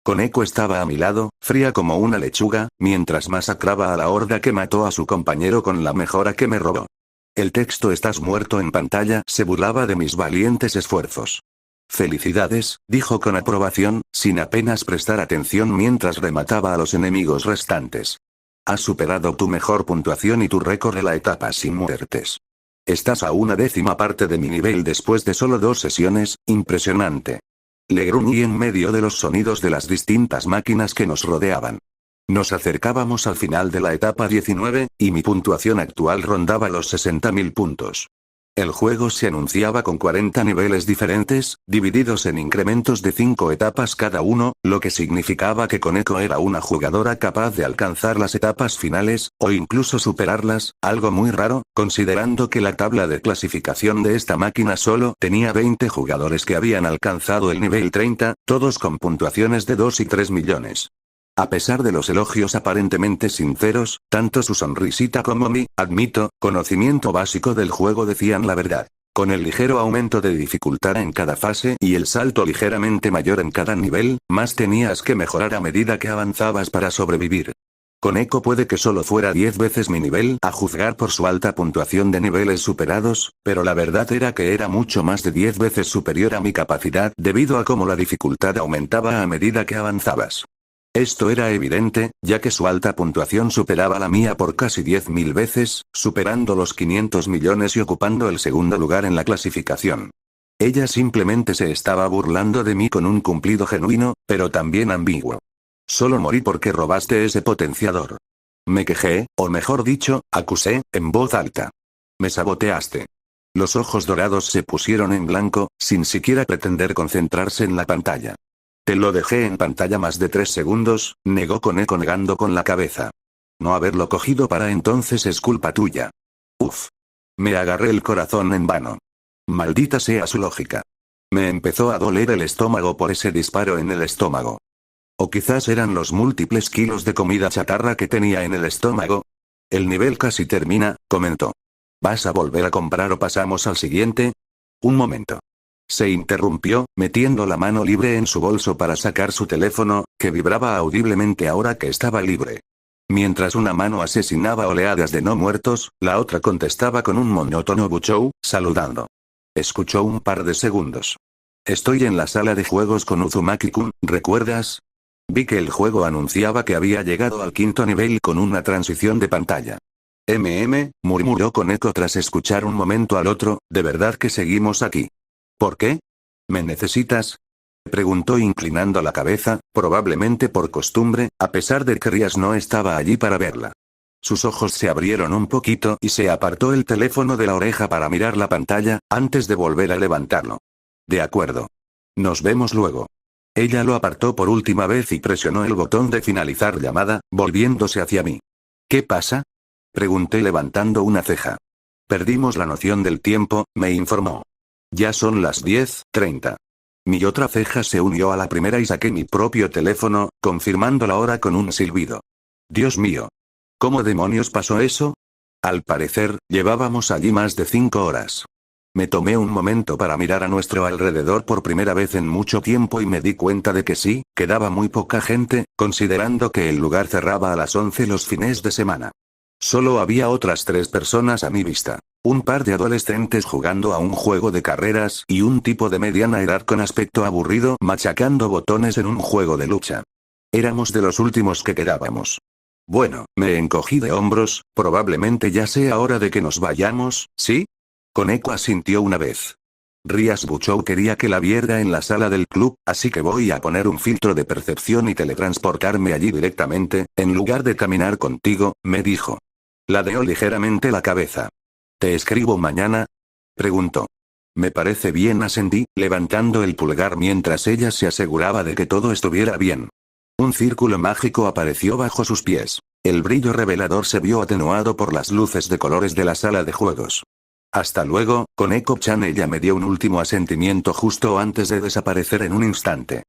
Koneko estaba a mi lado, fría como una lechuga, mientras masacraba a la horda que mató a su compañero con la mejora que me robó. El texto "estás muerto" en pantalla se burlaba de mis valientes esfuerzos. Felicidades, dijo con aprobación, sin apenas prestar atención mientras remataba a los enemigos restantes. Has superado tu mejor puntuación y tu récord de la etapa sin muertes. Estás a una 10ª parte de mi nivel después de solo 2 sesiones, impresionante. Le gruñí en medio de los sonidos de las distintas máquinas que nos rodeaban. Nos acercábamos al final de la etapa 19, y mi puntuación actual rondaba los 60.000 puntos. El juego se anunciaba con 40 niveles diferentes, divididos en incrementos de 5 etapas cada uno, lo que significaba que Koneko era una jugadora capaz de alcanzar las etapas finales, o incluso superarlas, algo muy raro, considerando que la tabla de clasificación de esta máquina solo tenía 20 jugadores que habían alcanzado el nivel 30, todos con puntuaciones de 2 y 3 millones. A pesar de los elogios aparentemente sinceros, tanto su sonrisita como mi, admito, conocimiento básico del juego decían la verdad. Con el ligero aumento de dificultad en cada fase y el salto ligeramente mayor en cada nivel, más tenías que mejorar a medida que avanzabas para sobrevivir. Koneko puede que solo fuera 10 veces mi nivel, a juzgar por su alta puntuación de niveles superados, pero la verdad era que era mucho más de 10 veces superior a mi capacidad debido a cómo la dificultad aumentaba a medida que avanzabas. Esto era evidente, ya que su alta puntuación superaba la mía por casi 10.000 veces, superando los 500 millones y ocupando el segundo lugar en la clasificación. Ella simplemente se estaba burlando de mí con un cumplido genuino, pero también ambiguo. Solo morí porque robaste ese potenciador. Me quejé, o mejor dicho, acusé, en voz alta. Me saboteaste. Los ojos dorados se pusieron en blanco, sin siquiera pretender concentrarse en la pantalla. Te lo dejé en pantalla más de 3 segundos, negó Koneko negando con la cabeza. No haberlo cogido para entonces es culpa tuya. Uf. Me agarré el corazón en vano. Maldita sea su lógica. Me empezó a doler el estómago por ese disparo en el estómago. O quizás eran los múltiples kilos de comida chatarra que tenía en el estómago. El nivel casi termina, comentó. ¿Vas a volver a comprar o pasamos al siguiente? Un momento. Se interrumpió, metiendo la mano libre en su bolso para sacar su teléfono, que vibraba audiblemente ahora que estaba libre. Mientras una mano asesinaba oleadas de no muertos, la otra contestaba con un monótono buchou, saludando. Escuchó un par de segundos. Estoy en la sala de juegos con Uzumaki-kun, ¿recuerdas? Vi que el juego anunciaba que había llegado al 5º nivel con una transición de pantalla. Murmuró Koneko tras escuchar un momento al otro, ¿de verdad que seguimos aquí? ¿Por qué? ¿Me necesitas? Preguntó inclinando la cabeza, probablemente por costumbre, a pesar de que Rias no estaba allí para verla. Sus ojos se abrieron un poquito y se apartó el teléfono de la oreja para mirar la pantalla, antes de volver a levantarlo. De acuerdo. Nos vemos luego. Ella lo apartó por última vez y presionó el botón de finalizar llamada, volviéndose hacia mí. ¿Qué pasa? Pregunté levantando una ceja. Perdimos la noción del tiempo, me informó. Ya son las 10:30. Mi otra ceja se unió a la primera y saqué mi propio teléfono, confirmando la hora con un silbido. Dios mío. ¿Cómo demonios pasó eso? Al parecer, llevábamos allí más de 5 horas. Me tomé un momento para mirar a nuestro alrededor por primera vez en mucho tiempo y me di cuenta de que sí, quedaba muy poca gente, considerando que el lugar cerraba a las 11 los fines de semana. Solo había otras 3 personas a mi vista. Un par de adolescentes jugando a un juego de carreras y un tipo de mediana edad con aspecto aburrido machacando botones en un juego de lucha. Éramos de los últimos que quedábamos. Bueno, me encogí de hombros, probablemente ya sea hora de que nos vayamos, ¿sí? Koneko asintió una vez. Rias Buchou quería que la viera en la sala del club, así que voy a poner un filtro de percepción y teletransportarme allí directamente, en lugar de caminar contigo, me dijo. Ladeó ligeramente la cabeza. ¿Te escribo mañana? Preguntó. Me parece bien, asentí, levantando el pulgar mientras ella se aseguraba de que todo estuviera bien. Un círculo mágico apareció bajo sus pies. El brillo revelador se vio atenuado por las luces de colores de la sala de juegos. Hasta luego, Koneko-chan. Ella me dio un último asentimiento justo antes de desaparecer en un instante.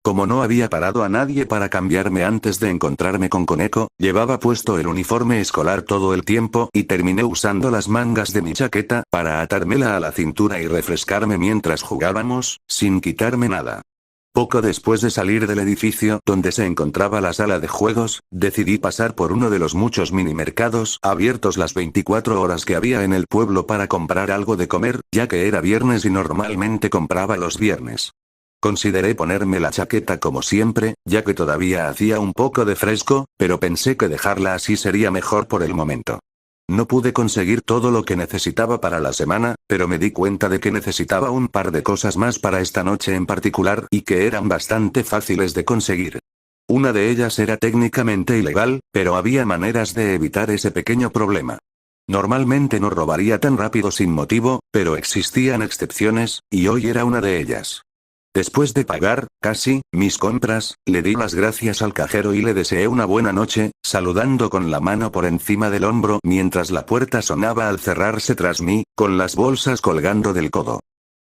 Como no había parado a nadie para cambiarme antes de encontrarme con Koneko, llevaba puesto el uniforme escolar todo el tiempo y terminé usando las mangas de mi chaqueta para atármela a la cintura y refrescarme mientras jugábamos, sin quitarme nada. Poco después de salir del edificio donde se encontraba la sala de juegos, decidí pasar por uno de los muchos minimercados abiertos las 24 horas que había en el pueblo para comprar algo de comer, ya que era viernes y normalmente compraba los viernes. Consideré ponerme la chaqueta como siempre, ya que todavía hacía un poco de fresco, pero pensé que dejarla así sería mejor por el momento. No pude conseguir todo lo que necesitaba para la semana, pero me di cuenta de que necesitaba un par de cosas más para esta noche en particular y que eran bastante fáciles de conseguir. Una de ellas era técnicamente ilegal, pero había maneras de evitar ese pequeño problema. Normalmente no robaría tan rápido sin motivo, pero existían excepciones, y hoy era una de ellas. Después de pagar, casi, mis compras, le di las gracias al cajero y le deseé una buena noche, saludando con la mano por encima del hombro mientras la puerta sonaba al cerrarse tras mí, con las bolsas colgando del codo.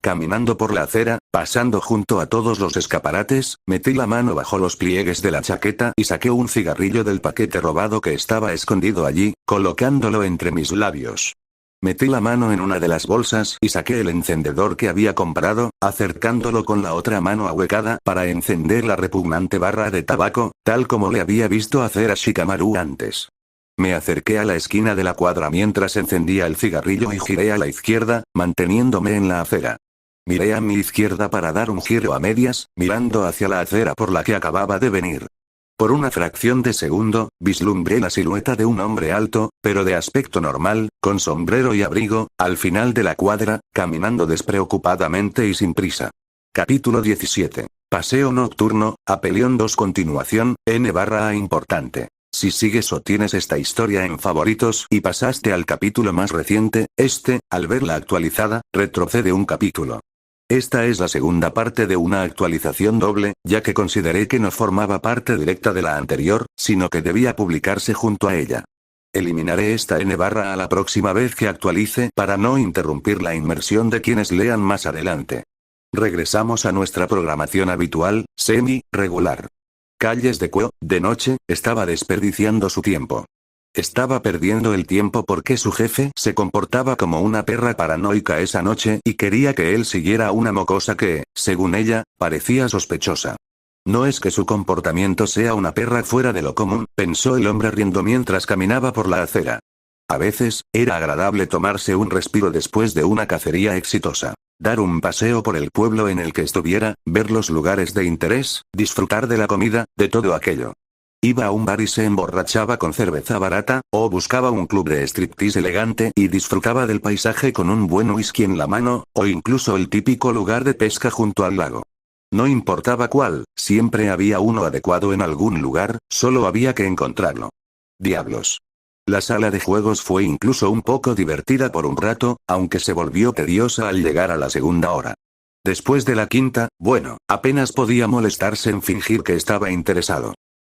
Caminando por la acera, pasando junto a todos los escaparates, metí la mano bajo los pliegues de la chaqueta y saqué un cigarrillo del paquete robado que estaba escondido allí, colocándolo entre mis labios. Metí la mano en una de las bolsas y saqué el encendedor que había comprado, acercándolo con la otra mano ahuecada para encender la repugnante barra de tabaco, tal como le había visto hacer a Shikamaru antes. Me acerqué a la esquina de la cuadra mientras encendía el cigarrillo y giré a la izquierda, manteniéndome en la acera. Miré a mi izquierda para dar un giro a medias, mirando hacia la acera por la que acababa de venir. Por una fracción de segundo, vislumbré la silueta de un hombre alto, pero de aspecto normal, con sombrero y abrigo, al final de la cuadra, caminando despreocupadamente y sin prisa. Capítulo 17. Paseo nocturno, Apelión 2. Continuación, N/A importante. Si sigues o tienes esta historia en favoritos y pasaste al capítulo más reciente, al verla actualizada, retrocede un capítulo. Esta es la segunda parte de una actualización doble, ya que consideré que no formaba parte directa de la anterior, sino que debía publicarse junto a ella. Eliminaré esta N/A la próxima vez que actualice para no interrumpir la inmersión de quienes lean más adelante. Regresamos a nuestra programación habitual, semi-regular. Calles de Kuo, de noche, estaba desperdiciando su tiempo. Estaba perdiendo el tiempo porque su jefe se comportaba como una perra paranoica esa noche y quería que él siguiera a una mocosa que, según ella, parecía sospechosa. No es que su comportamiento sea una perra fuera de lo común, pensó el hombre riendo mientras caminaba por la acera. A veces, era agradable tomarse un respiro después de una cacería exitosa. Dar un paseo por el pueblo en el que estuviera, ver los lugares de interés, disfrutar de la comida, de todo aquello. Iba a un bar y se emborrachaba con cerveza barata, o buscaba un club de striptease elegante y disfrutaba del paisaje con un buen whisky en la mano, o incluso el típico lugar de pesca junto al lago. No importaba cuál, siempre había uno adecuado en algún lugar, solo había que encontrarlo. Diablos. La sala de juegos fue incluso un poco divertida por un rato, aunque se volvió tediosa al llegar a la segunda hora. Después de la quinta, bueno, apenas podía molestarse en fingir que estaba interesado.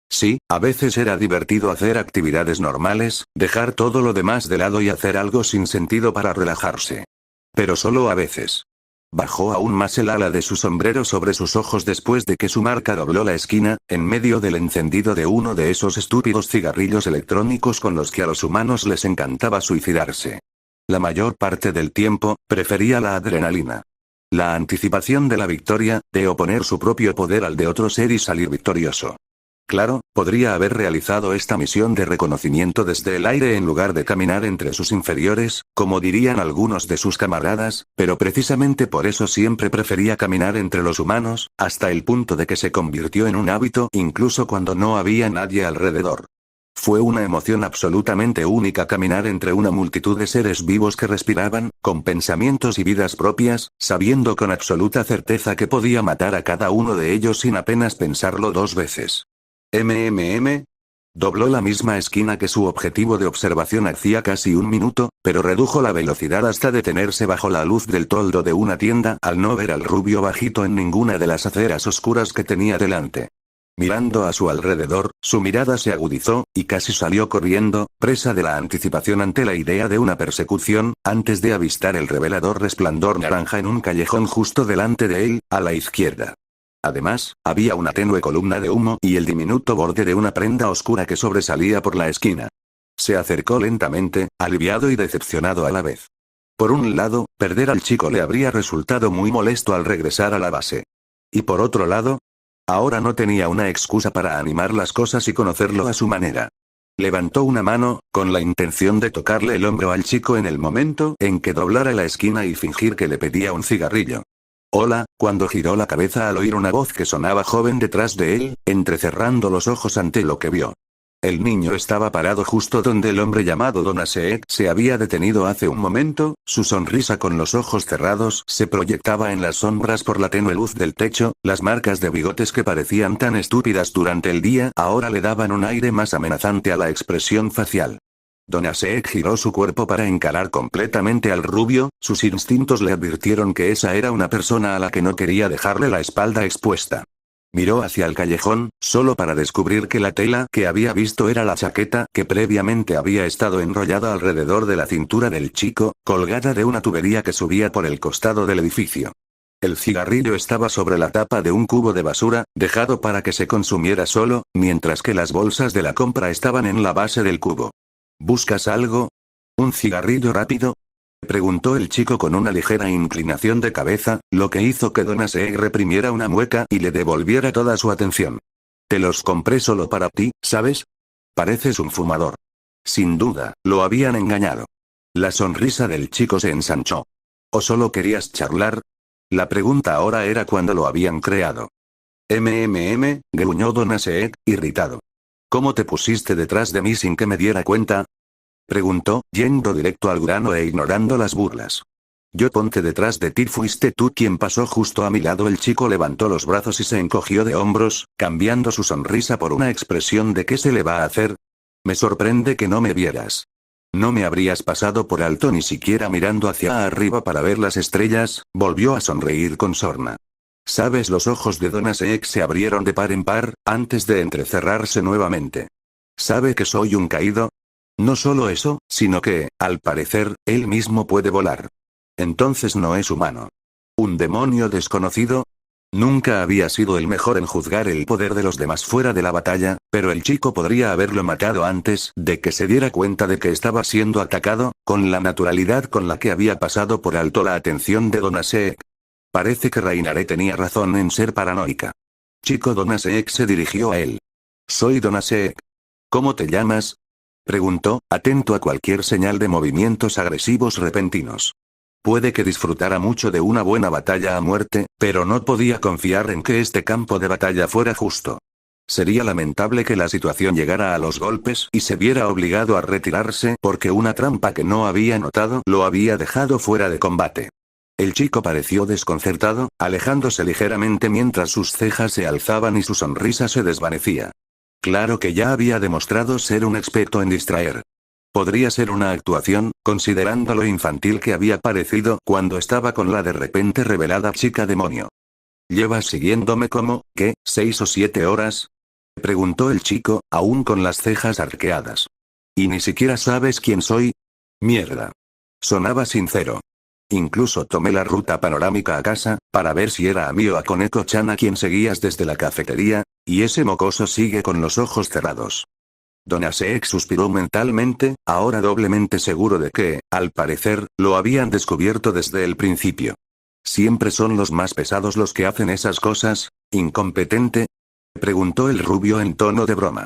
Sí, a veces era divertido hacer actividades normales, dejar todo lo demás de lado y hacer algo sin sentido para relajarse. Pero solo a veces. Bajó aún más el ala de su sombrero sobre sus ojos después de que su marca dobló la esquina, en medio del encendido de uno de esos estúpidos cigarrillos electrónicos con los que a los humanos les encantaba suicidarse. La mayor parte del tiempo, prefería la adrenalina. La anticipación de la victoria, de oponer su propio poder al de otro ser y salir victorioso. Claro, podría haber realizado esta misión de reconocimiento desde el aire en lugar de caminar entre sus inferiores, como dirían algunos de sus camaradas, pero precisamente por eso siempre prefería caminar entre los humanos, hasta el punto de que se convirtió en un hábito incluso cuando no había nadie alrededor. Fue una emoción absolutamente única caminar entre una multitud de seres vivos que respiraban, con pensamientos y vidas propias, sabiendo con absoluta certeza que podía matar a cada uno de ellos sin apenas pensarlo dos veces. Dobló la misma esquina que su objetivo de observación hacía casi un minuto, pero redujo la velocidad hasta detenerse bajo la luz del toldo de una tienda al no ver al rubio bajito en ninguna de las aceras oscuras que tenía delante. Mirando a su alrededor, su mirada se agudizó, y casi salió corriendo, presa de la anticipación ante la idea de una persecución, antes de avistar el revelador resplandor naranja en un callejón justo delante de él, a la izquierda. Además, había una tenue columna de humo y el diminuto borde de una prenda oscura que sobresalía por la esquina. Se acercó lentamente, aliviado y decepcionado a la vez. Por un lado, perder al chico le habría resultado muy molesto al regresar a la base. Y por otro lado, ahora no tenía una excusa para animar las cosas y conocerlo a su manera. Levantó una mano, con la intención de tocarle el hombro al chico en el momento en que doblara la esquina y fingir que le pedía un cigarrillo. Hola, cuando giró la cabeza al oír una voz que sonaba joven detrás de él, entrecerrando los ojos ante lo que vio. El niño estaba parado justo donde el hombre llamado Don Aseek se había detenido hace un momento, su sonrisa con los ojos cerrados se proyectaba en las sombras por la tenue luz del techo, las marcas de bigotes que parecían tan estúpidas durante el día ahora le daban un aire más amenazante a la expresión facial. Don Aseek giró su cuerpo para encarar completamente al rubio, sus instintos le advirtieron que esa era una persona a la que no quería dejarle la espalda expuesta. Miró hacia el callejón, solo para descubrir que la tela que había visto era la chaqueta que previamente había estado enrollada alrededor de la cintura del chico, colgada de una tubería que subía por el costado del edificio. El cigarrillo estaba sobre la tapa de un cubo de basura, dejado para que se consumiera solo, mientras que las bolsas de la compra estaban en la base del cubo. ¿Buscas algo? ¿Un cigarrillo rápido? Preguntó el chico con una ligera inclinación de cabeza, lo que hizo que Don Aseek reprimiera una mueca y le devolviera toda su atención. Te los compré solo para ti, ¿sabes? Pareces un fumador. Sin duda, lo habían engañado. La sonrisa del chico se ensanchó. ¿O solo querías charlar? La pregunta ahora era cuándo lo habían creado. Gruñó Don Aseek, irritado. ¿Cómo te pusiste detrás de mí sin que me diera cuenta? Preguntó, yendo directo al grano e ignorando las burlas. Yo ponte detrás de ti, fuiste tú quien pasó justo a mi lado. El chico levantó los brazos y se encogió de hombros, cambiando su sonrisa por una expresión de ¿qué se le va a hacer? Me sorprende que no me vieras. No me habrías pasado por alto ni siquiera mirando hacia arriba para ver las estrellas. Volvió a sonreír con sorna. Sabes, los ojos de Don Aseek se abrieron de par en par, antes de entrecerrarse nuevamente. ¿Sabe que soy un caído? No solo eso, sino que, al parecer, él mismo puede volar. Entonces no es humano. ¿Un demonio desconocido? Nunca había sido el mejor en juzgar el poder de los demás fuera de la batalla, pero el chico podría haberlo matado antes de que se diera cuenta de que estaba siendo atacado, con la naturalidad con la que había pasado por alto la atención de Don Aseek. Parece que Rainare tenía razón en ser paranoica. Chico, Don Aseek se dirigió a él. Soy Don Aseek. ¿Cómo te llamas? Preguntó, atento a cualquier señal de movimientos agresivos repentinos. Puede que disfrutara mucho de una buena batalla a muerte, pero no podía confiar en que este campo de batalla fuera justo. Sería lamentable que la situación llegara a los golpes y se viera obligado a retirarse porque una trampa que no había notado lo había dejado fuera de combate. El chico pareció desconcertado, alejándose ligeramente mientras sus cejas se alzaban y su sonrisa se desvanecía. Claro que ya había demostrado ser un experto en distraer. Podría ser una actuación, considerando lo infantil que había parecido cuando estaba con la de repente revelada chica demonio. ¿Llevas siguiéndome como, qué, 6 o 7 horas? Preguntó el chico, aún con las cejas arqueadas. ¿Y ni siquiera sabes quién soy? Mierda. Sonaba sincero. Incluso tomé la ruta panorámica a casa, para ver si era a mí o a Koneko-chan a quien seguías desde la cafetería, y ese mocoso sigue con los ojos cerrados. Don Aseek suspiró mentalmente, ahora doblemente seguro de que, al parecer, lo habían descubierto desde el principio. ¿Siempre son los más pesados los que hacen esas cosas, incompetente? Preguntó el rubio en tono de broma.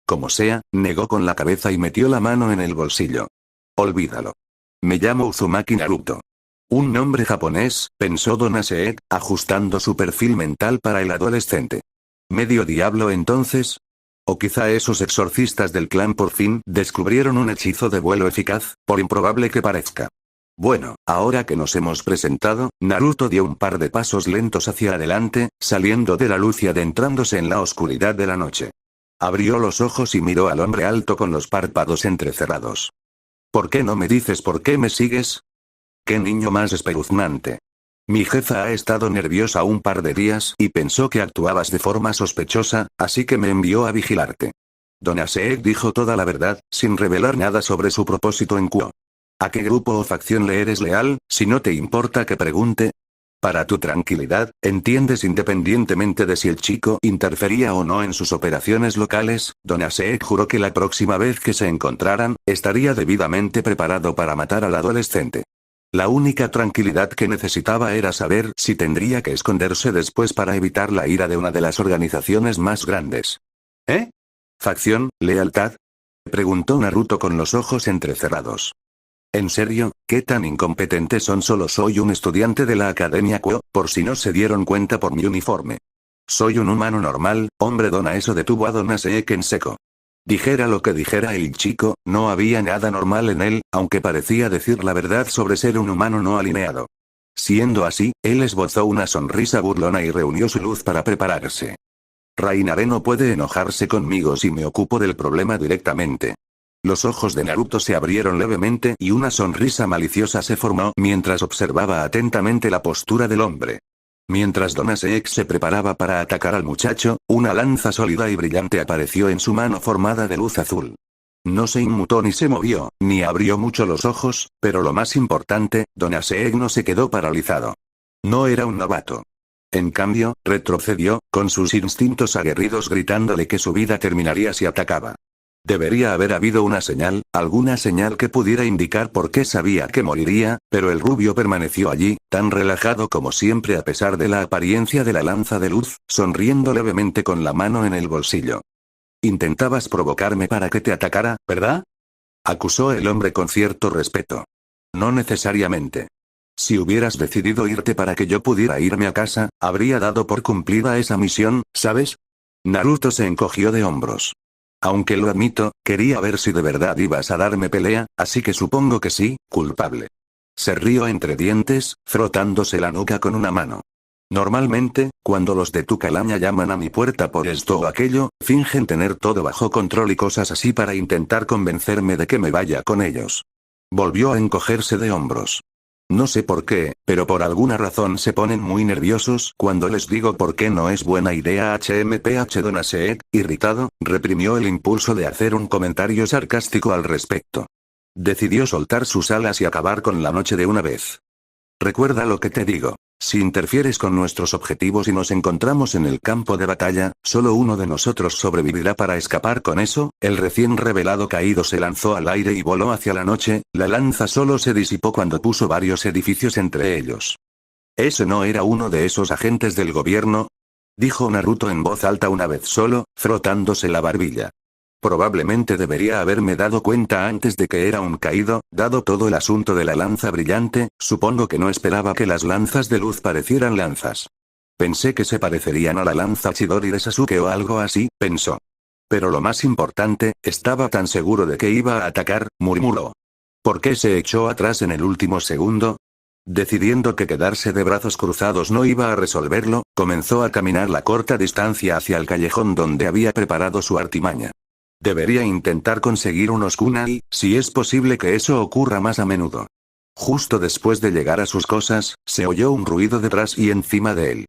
Como sea, negó con la cabeza y metió la mano en el bolsillo. Olvídalo. Me llamo Uzumaki Naruto. Un nombre japonés, pensó Don Aseek, ajustando su perfil mental para el adolescente. ¿Medio diablo entonces? O quizá esos exorcistas del clan por fin descubrieron un hechizo de vuelo eficaz, por improbable que parezca. Bueno, ahora que nos hemos presentado, Naruto dio un par de pasos lentos hacia adelante, saliendo de la luz y adentrándose en la oscuridad de la noche. Abrió los ojos y miró al hombre alto con los párpados entrecerrados. ¿Por qué no me dices por qué me sigues? ¡Qué niño más espeluznante! Mi jefa ha estado nerviosa un par de días y pensó que actuabas de forma sospechosa, así que me envió a vigilarte. Don Aseek dijo toda la verdad, sin revelar nada sobre su propósito en Kuo. ¿A qué grupo o facción le eres leal, si no te importa que pregunte? Para tu tranquilidad, entiendes independientemente de si el chico interfería o no en sus operaciones locales, Don Aseek juró que la próxima vez que se encontraran, estaría debidamente preparado para matar al adolescente. La única tranquilidad que necesitaba era saber si tendría que esconderse después para evitar la ira de una de las organizaciones más grandes. ¿Eh? ¿Facción, lealtad? Preguntó Naruto con los ojos entrecerrados. ¿En serio? ¿Qué tan incompetente son? Solo soy un estudiante de la Academia Kuo, por si no se dieron cuenta por mi uniforme. Soy un humano normal, hombre. Eso detuvo a Don Aseek en seco. Dijera lo que dijera el chico, no había nada normal en él, aunque parecía decir la verdad sobre ser un humano no alineado. Siendo así, él esbozó una sonrisa burlona y reunió su luz para prepararse. Rainare no puede enojarse conmigo si me ocupo del problema directamente. Los ojos de Naruto se abrieron levemente y una sonrisa maliciosa se formó mientras observaba atentamente la postura del hombre. Mientras Don Aseek se preparaba para atacar al muchacho, una lanza sólida y brillante apareció en su mano formada de luz azul. No se inmutó ni se movió, ni abrió mucho los ojos, pero lo más importante, Don Aseek no se quedó paralizado. No era un novato. En cambio, retrocedió, con sus instintos aguerridos gritándole que su vida terminaría si atacaba. Debería haber habido una señal, alguna señal que pudiera indicar por qué sabía que moriría, pero el rubio permaneció allí, tan relajado como siempre a pesar de la apariencia de la lanza de luz, sonriendo levemente con la mano en el bolsillo. Intentabas provocarme para que te atacara, ¿verdad? Acusó el hombre con cierto respeto. No necesariamente. Si hubieras decidido irte para que yo pudiera irme a casa, habría dado por cumplida esa misión, ¿sabes? Naruto se encogió de hombros. Aunque lo admito, quería ver si de verdad ibas a darme pelea, así que supongo que sí, culpable. Se rió entre dientes, frotándose la nuca con una mano. Normalmente, cuando los de tu calaña llaman a mi puerta por esto o aquello, fingen tener todo bajo control y cosas así para intentar convencerme de que me vaya con ellos. Volvió a encogerse de hombros. No sé por qué, pero por alguna razón se ponen muy nerviosos cuando les digo por qué no es buena idea. Don Aseek, irritado, reprimió el impulso de hacer un comentario sarcástico al respecto. Decidió soltar sus alas y acabar con la noche de una vez. Recuerda lo que te digo. Si interfieres con nuestros objetivos y nos encontramos en el campo de batalla, solo uno de nosotros sobrevivirá para escapar con eso. El recién revelado caído se lanzó al aire y voló hacia la noche, la lanza solo se disipó cuando puso varios edificios entre ellos. ¿Ese no era uno de esos agentes del gobierno? Dijo Naruto en voz alta una vez solo, frotándose la barbilla. Probablemente debería haberme dado cuenta antes de que era un caído, dado todo el asunto de la lanza brillante, supongo que no esperaba que las lanzas de luz parecieran lanzas. Pensé que se parecerían a la lanza Chidori de Sasuke o algo así, pensó. Pero lo más importante, estaba tan seguro de que iba a atacar, murmuró. ¿Por qué se echó atrás en el último segundo? Decidiendo que quedarse de brazos cruzados no iba a resolverlo, comenzó a caminar la corta distancia hacia el callejón donde había preparado su artimaña. Debería intentar conseguir unos kunai, si es posible que eso ocurra más a menudo. Justo después de llegar a sus cosas, se oyó un ruido detrás y encima de él.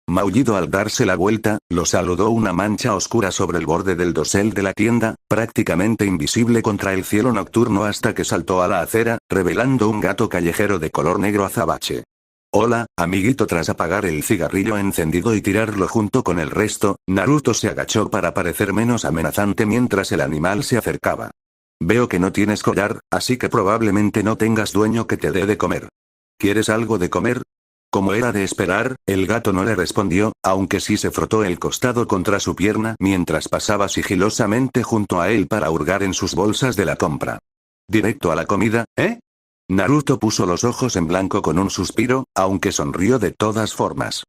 Maullido al darse la vuelta, lo saludó una mancha oscura sobre el borde del dosel de la tienda, prácticamente invisible contra el cielo nocturno hasta que saltó a la acera, revelando un gato callejero de color negro azabache. Hola, amiguito. Tras apagar el cigarrillo encendido y tirarlo junto con el resto, Naruto se agachó para parecer menos amenazante mientras el animal se acercaba. Veo que no tienes collar, así que probablemente no tengas dueño que te dé de comer. ¿Quieres algo de comer? Como era de esperar, el gato no le respondió, aunque sí se frotó el costado contra su pierna mientras pasaba sigilosamente junto a él para hurgar en sus bolsas de la compra. ¿Directo a la comida, eh? Naruto puso los ojos en blanco con un suspiro, aunque sonrió de todas formas.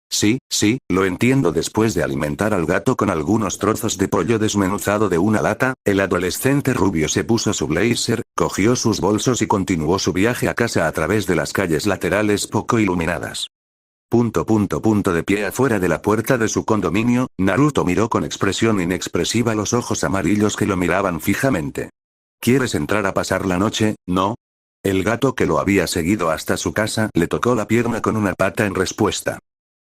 Sí, lo entiendo. Después de alimentar al gato con algunos trozos de pollo desmenuzado de una lata, el adolescente rubio se puso su blazer, cogió sus bolsos y continuó su viaje a casa a través de las calles laterales poco iluminadas. De pie afuera de la puerta de su condominio, Naruto miró con expresión inexpresiva los ojos amarillos que lo miraban fijamente. ¿Quieres entrar a pasar la noche, no? El gato que lo había seguido hasta su casa le tocó la pierna con una pata en respuesta.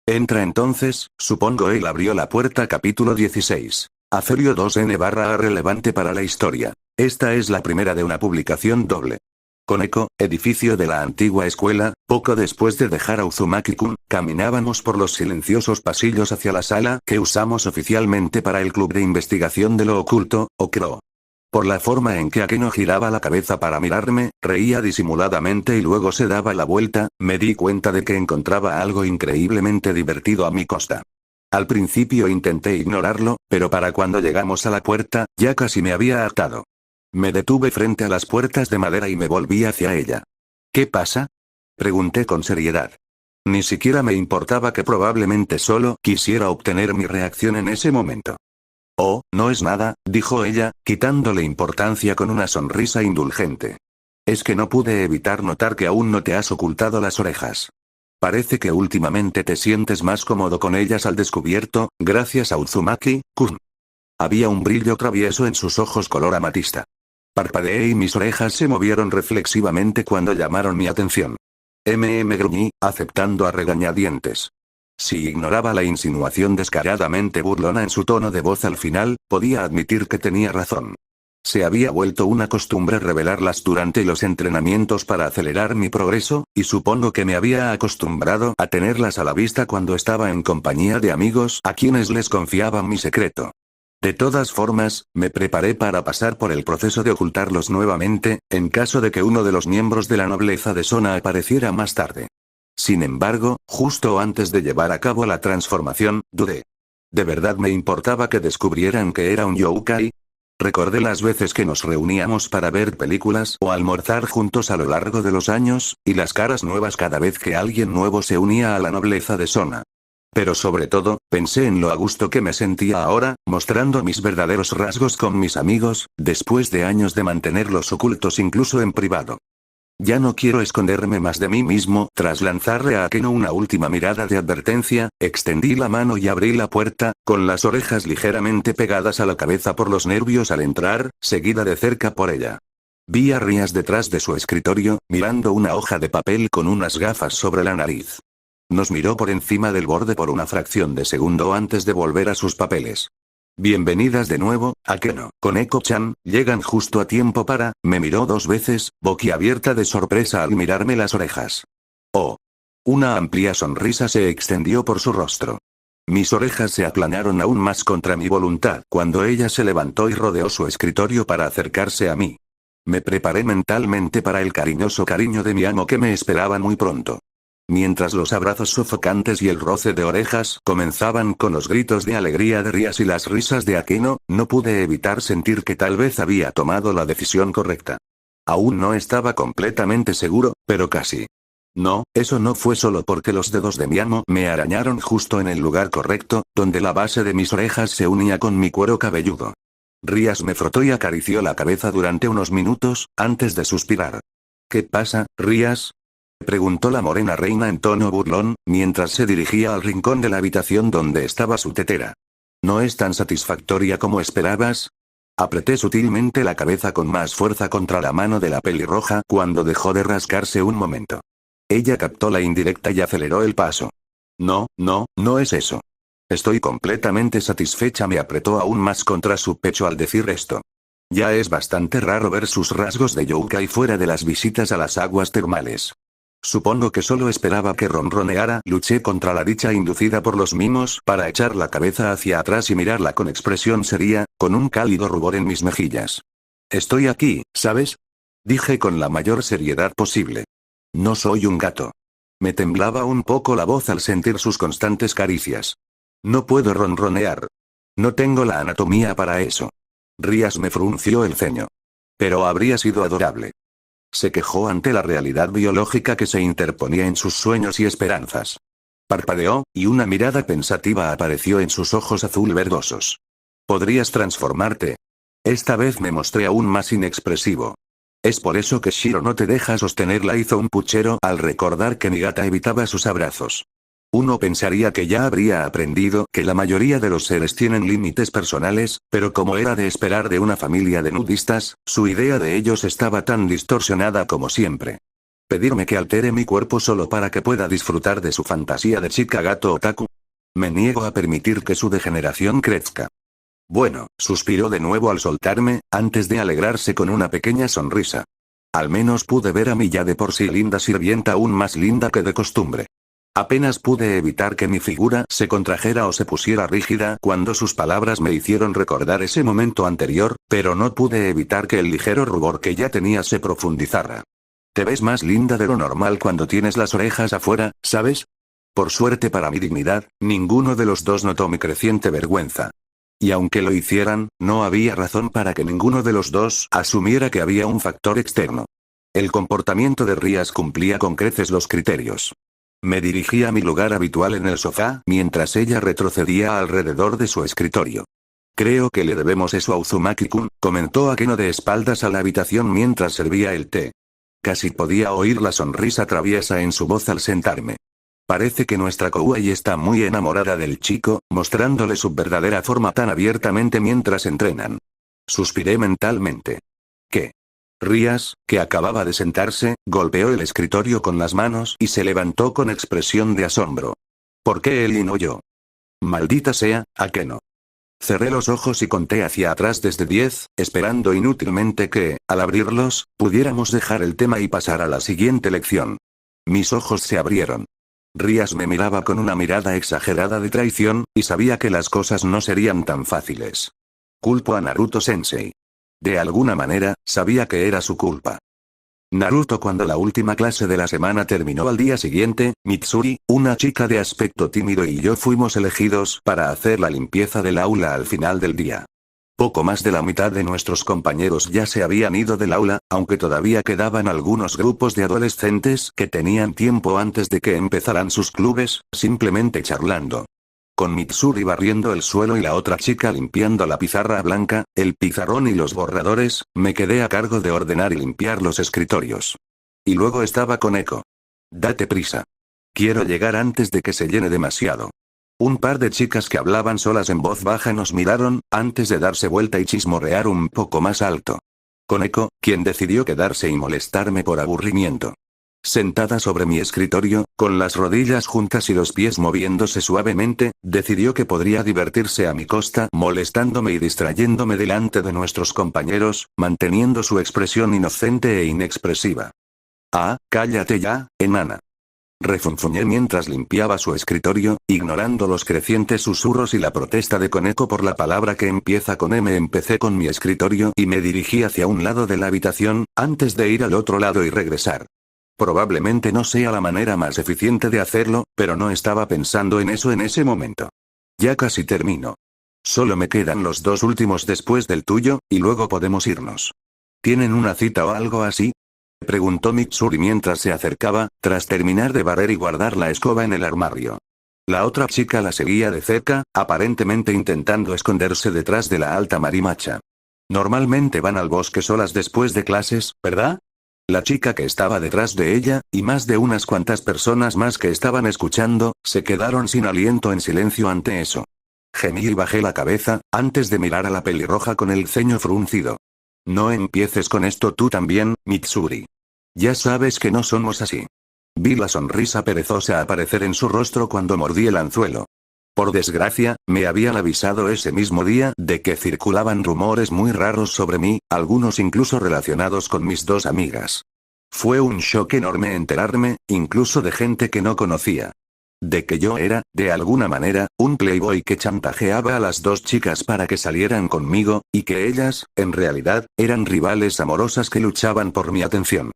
Entra entonces, supongo. Él abrió la puerta. Capítulo 16. Afelio 2N/A relevante para la historia. Esta es la primera de una publicación doble. Koneko, edificio de la antigua escuela. Poco después de dejar a Uzumaki-kun, caminábamos por los silenciosos pasillos hacia la sala que usamos oficialmente para el club de investigación de lo oculto, o CRO. Por la forma en que Akeno giraba la cabeza para mirarme, reía disimuladamente y luego se daba la vuelta, me di cuenta de que encontraba algo increíblemente divertido a mi costa. Al principio intenté ignorarlo, pero para cuando llegamos a la puerta, ya casi me había hartado. Me detuve frente a las puertas de madera y me volví hacia ella. ¿Qué pasa? Pregunté con seriedad. Ni siquiera me importaba que probablemente solo quisiera obtener mi reacción en ese momento. Oh, no es nada, dijo ella, quitándole importancia con una sonrisa indulgente. Es que no pude evitar notar que aún no te has ocultado las orejas. Parece que últimamente te sientes más cómodo con ellas al descubierto, gracias a Uzumaki-kun. Había un brillo travieso en sus ojos color amatista. Parpadeé y mis orejas se movieron reflexivamente cuando llamaron mi atención. Gruñí, aceptando a regañadientes. Si ignoraba la insinuación descaradamente burlona en su tono de voz al final, podía admitir que tenía razón. Se había vuelto una costumbre revelarlas durante los entrenamientos para acelerar mi progreso, y supongo que me había acostumbrado a tenerlas a la vista cuando estaba en compañía de amigos a quienes les confiaba mi secreto. De todas formas, me preparé para pasar por el proceso de ocultarlos nuevamente, en caso de que uno de los miembros de la nobleza de Sona apareciera más tarde. Sin embargo, justo antes de llevar a cabo la transformación, dudé. ¿De verdad me importaba que descubrieran que era un yokai? Recordé las veces que nos reuníamos para ver películas o almorzar juntos a lo largo de los años, y las caras nuevas cada vez que alguien nuevo se unía a la nobleza de Sona. Pero sobre todo, pensé en lo a gusto que me sentía ahora, mostrando mis verdaderos rasgos con mis amigos, después de años de mantenerlos ocultos incluso en privado. Ya no quiero esconderme más de mí mismo. Tras lanzarle a Akeno una última mirada de advertencia, extendí la mano y abrí la puerta, con las orejas ligeramente pegadas a la cabeza por los nervios al entrar, seguida de cerca por ella. Vi a Rias detrás de su escritorio, mirando una hoja de papel con unas gafas sobre la nariz. Nos miró por encima del borde por una fracción de segundo antes de volver a sus papeles. Bienvenidas de nuevo, Akeno. Koneko-chan, llegan justo a tiempo para. Me miró 2 veces, boquiabierta de sorpresa al mirarme las orejas. Oh. Una amplia sonrisa se extendió por su rostro. Mis orejas se aplanaron aún más contra mi voluntad cuando ella se levantó y rodeó su escritorio para acercarse a mí. Me preparé mentalmente para el cariñoso cariño de mi amo que me esperaba muy pronto. mientras los abrazos sofocantes y el roce de orejas comenzaban con los gritos de alegría de Rías y las risas de Akeno, no pude evitar sentir que tal vez había tomado la decisión correcta. Aún no estaba completamente seguro, pero casi. No, eso no fue solo porque los dedos de mi amo me arañaron justo en el lugar correcto, donde la base de mis orejas se unía con mi cuero cabelludo. Rías me frotó y acarició la cabeza durante unos minutos, antes de suspirar. ¿Qué pasa, Rías? Preguntó la morena reina en tono burlón, mientras se dirigía al rincón de la habitación donde estaba su tetera. ¿No es tan satisfactoria como esperabas? Apreté sutilmente la cabeza con más fuerza contra la mano de la pelirroja cuando dejó de rascarse un momento. Ella captó la indirecta y aceleró el paso. No es eso. Estoy completamente satisfecha, me apretó aún más contra su pecho al decir esto. Ya es bastante raro ver sus rasgos de yokai fuera de las visitas a las aguas termales. Supongo que solo esperaba que ronroneara. Luché contra la dicha inducida por los mimos para echar la cabeza hacia atrás y mirarla con expresión seria, con un cálido rubor en mis mejillas. Estoy aquí, ¿sabes? Dije con la mayor seriedad posible. No soy un gato. Me temblaba un poco la voz al sentir sus constantes caricias. No puedo ronronear. No tengo la anatomía para eso. Rías me frunció el ceño. Pero habría sido adorable. Se quejó ante la realidad biológica que se interponía en sus sueños y esperanzas. Parpadeó, y una mirada pensativa apareció en sus ojos azul verdosos. ¿Podrías transformarte? Esta vez me mostré aún más inexpresivo. Es por eso que Shiro no te deja sostenerla, hizo un puchero al recordar que mi gata evitaba sus abrazos. Uno pensaría que ya habría aprendido que la mayoría de los seres tienen límites personales, pero como era de esperar de una familia de nudistas, su idea de ellos estaba tan distorsionada como siempre. ¿Pedirme que altere mi cuerpo solo para que pueda disfrutar de su fantasía de chica gato otaku? Me niego a permitir que su degeneración crezca. Bueno, suspiró de nuevo al soltarme, antes de alegrarse con una pequeña sonrisa. Al menos pude ver a mi ya de por sí linda sirvienta aún más linda que de costumbre. Apenas pude evitar que mi figura se contrajera o se pusiera rígida cuando sus palabras me hicieron recordar ese momento anterior, pero no pude evitar que el ligero rubor que ya tenía se profundizara. Te ves más linda de lo normal cuando tienes las orejas afuera, ¿sabes? Por suerte para mi dignidad, ninguno de los dos notó mi creciente vergüenza. Y aunque lo hicieran, no había razón para que ninguno de los dos asumiera que había un factor externo. El comportamiento de Rías cumplía con creces los criterios. Me dirigí a mi lugar habitual en el sofá, mientras ella retrocedía alrededor de su escritorio. Creo que le debemos eso a Uzumaki-kun, comentó Akeno de espaldas a la habitación mientras servía el té. Casi podía oír la sonrisa traviesa en su voz al sentarme. Parece que nuestra Kouei está muy enamorada del chico, mostrándole su verdadera forma tan abiertamente mientras entrenan. Suspiré mentalmente. ¿Qué? Rías, que acababa de sentarse, golpeó el escritorio con las manos y se levantó con expresión de asombro. ¿Por qué él y no yo? Maldita sea, Akeno. Cerré los ojos y conté hacia atrás desde 10, esperando inútilmente que, al abrirlos, pudiéramos dejar el tema y pasar a la siguiente lección. Mis ojos se abrieron. Rías me miraba con una mirada exagerada de traición, y sabía que las cosas no serían tan fáciles. Culpo a Naruto-sensei. De alguna manera, sabía que era su culpa. Naruto, cuando la última clase de la semana terminó al día siguiente, Mitsuri, una chica de aspecto tímido, y yo fuimos elegidos para hacer la limpieza del aula al final del día. Poco más de la mitad de nuestros compañeros ya se habían ido del aula, aunque todavía quedaban algunos grupos de adolescentes que tenían tiempo antes de que empezaran sus clubes, simplemente charlando. Con Mitsuri barriendo el suelo y la otra chica limpiando la pizarra blanca, el pizarrón y los borradores, me quedé a cargo de ordenar y limpiar los escritorios. Y luego estaba con Eko. Date prisa. Quiero llegar antes de que se llene demasiado. Un par de chicas que hablaban solas en voz baja nos miraron, antes de darse vuelta y chismorrear un poco más alto. Con Eko, quien decidió quedarse y molestarme por aburrimiento. Sentada sobre mi escritorio, con las rodillas juntas y los pies moviéndose suavemente, decidió que podría divertirse a mi costa, molestándome y distrayéndome delante de nuestros compañeros, manteniendo su expresión inocente e inexpresiva. Ah, cállate ya, enana. Refunfuñé mientras limpiaba su escritorio, ignorando los crecientes susurros y la protesta de Koneko por la palabra que empieza con M. Empecé con mi escritorio y me dirigí hacia un lado de la habitación, antes de ir al otro lado y regresar. Probablemente no sea la manera más eficiente de hacerlo, pero no estaba pensando en eso en ese momento. Ya casi termino. Solo me quedan los dos últimos después del tuyo, y luego podemos irnos. ¿Tienen una cita o algo así? Preguntó Mitsuri mientras se acercaba, tras terminar de barrer y guardar la escoba en el armario. La otra chica la seguía de cerca, aparentemente intentando esconderse detrás de la alta marimacha. Normalmente van al bosque solas después de clases, ¿verdad? La chica que estaba detrás de ella, y más de unas cuantas personas más que estaban escuchando, se quedaron sin aliento en silencio ante eso. Gemí y bajé la cabeza, antes de mirar a la pelirroja con el ceño fruncido. No empieces con esto tú también, Mitsuri. Ya sabes que no somos así. Vi la sonrisa perezosa aparecer en su rostro cuando mordí el anzuelo. Por desgracia, me habían avisado ese mismo día de que circulaban rumores muy raros sobre mí, algunos incluso relacionados con mis dos amigas. Fue un shock enorme enterarme, incluso de gente que no conocía. De que yo era, de alguna manera, un playboy que chantajeaba a las dos chicas para que salieran conmigo, y que ellas, en realidad, eran rivales amorosas que luchaban por mi atención.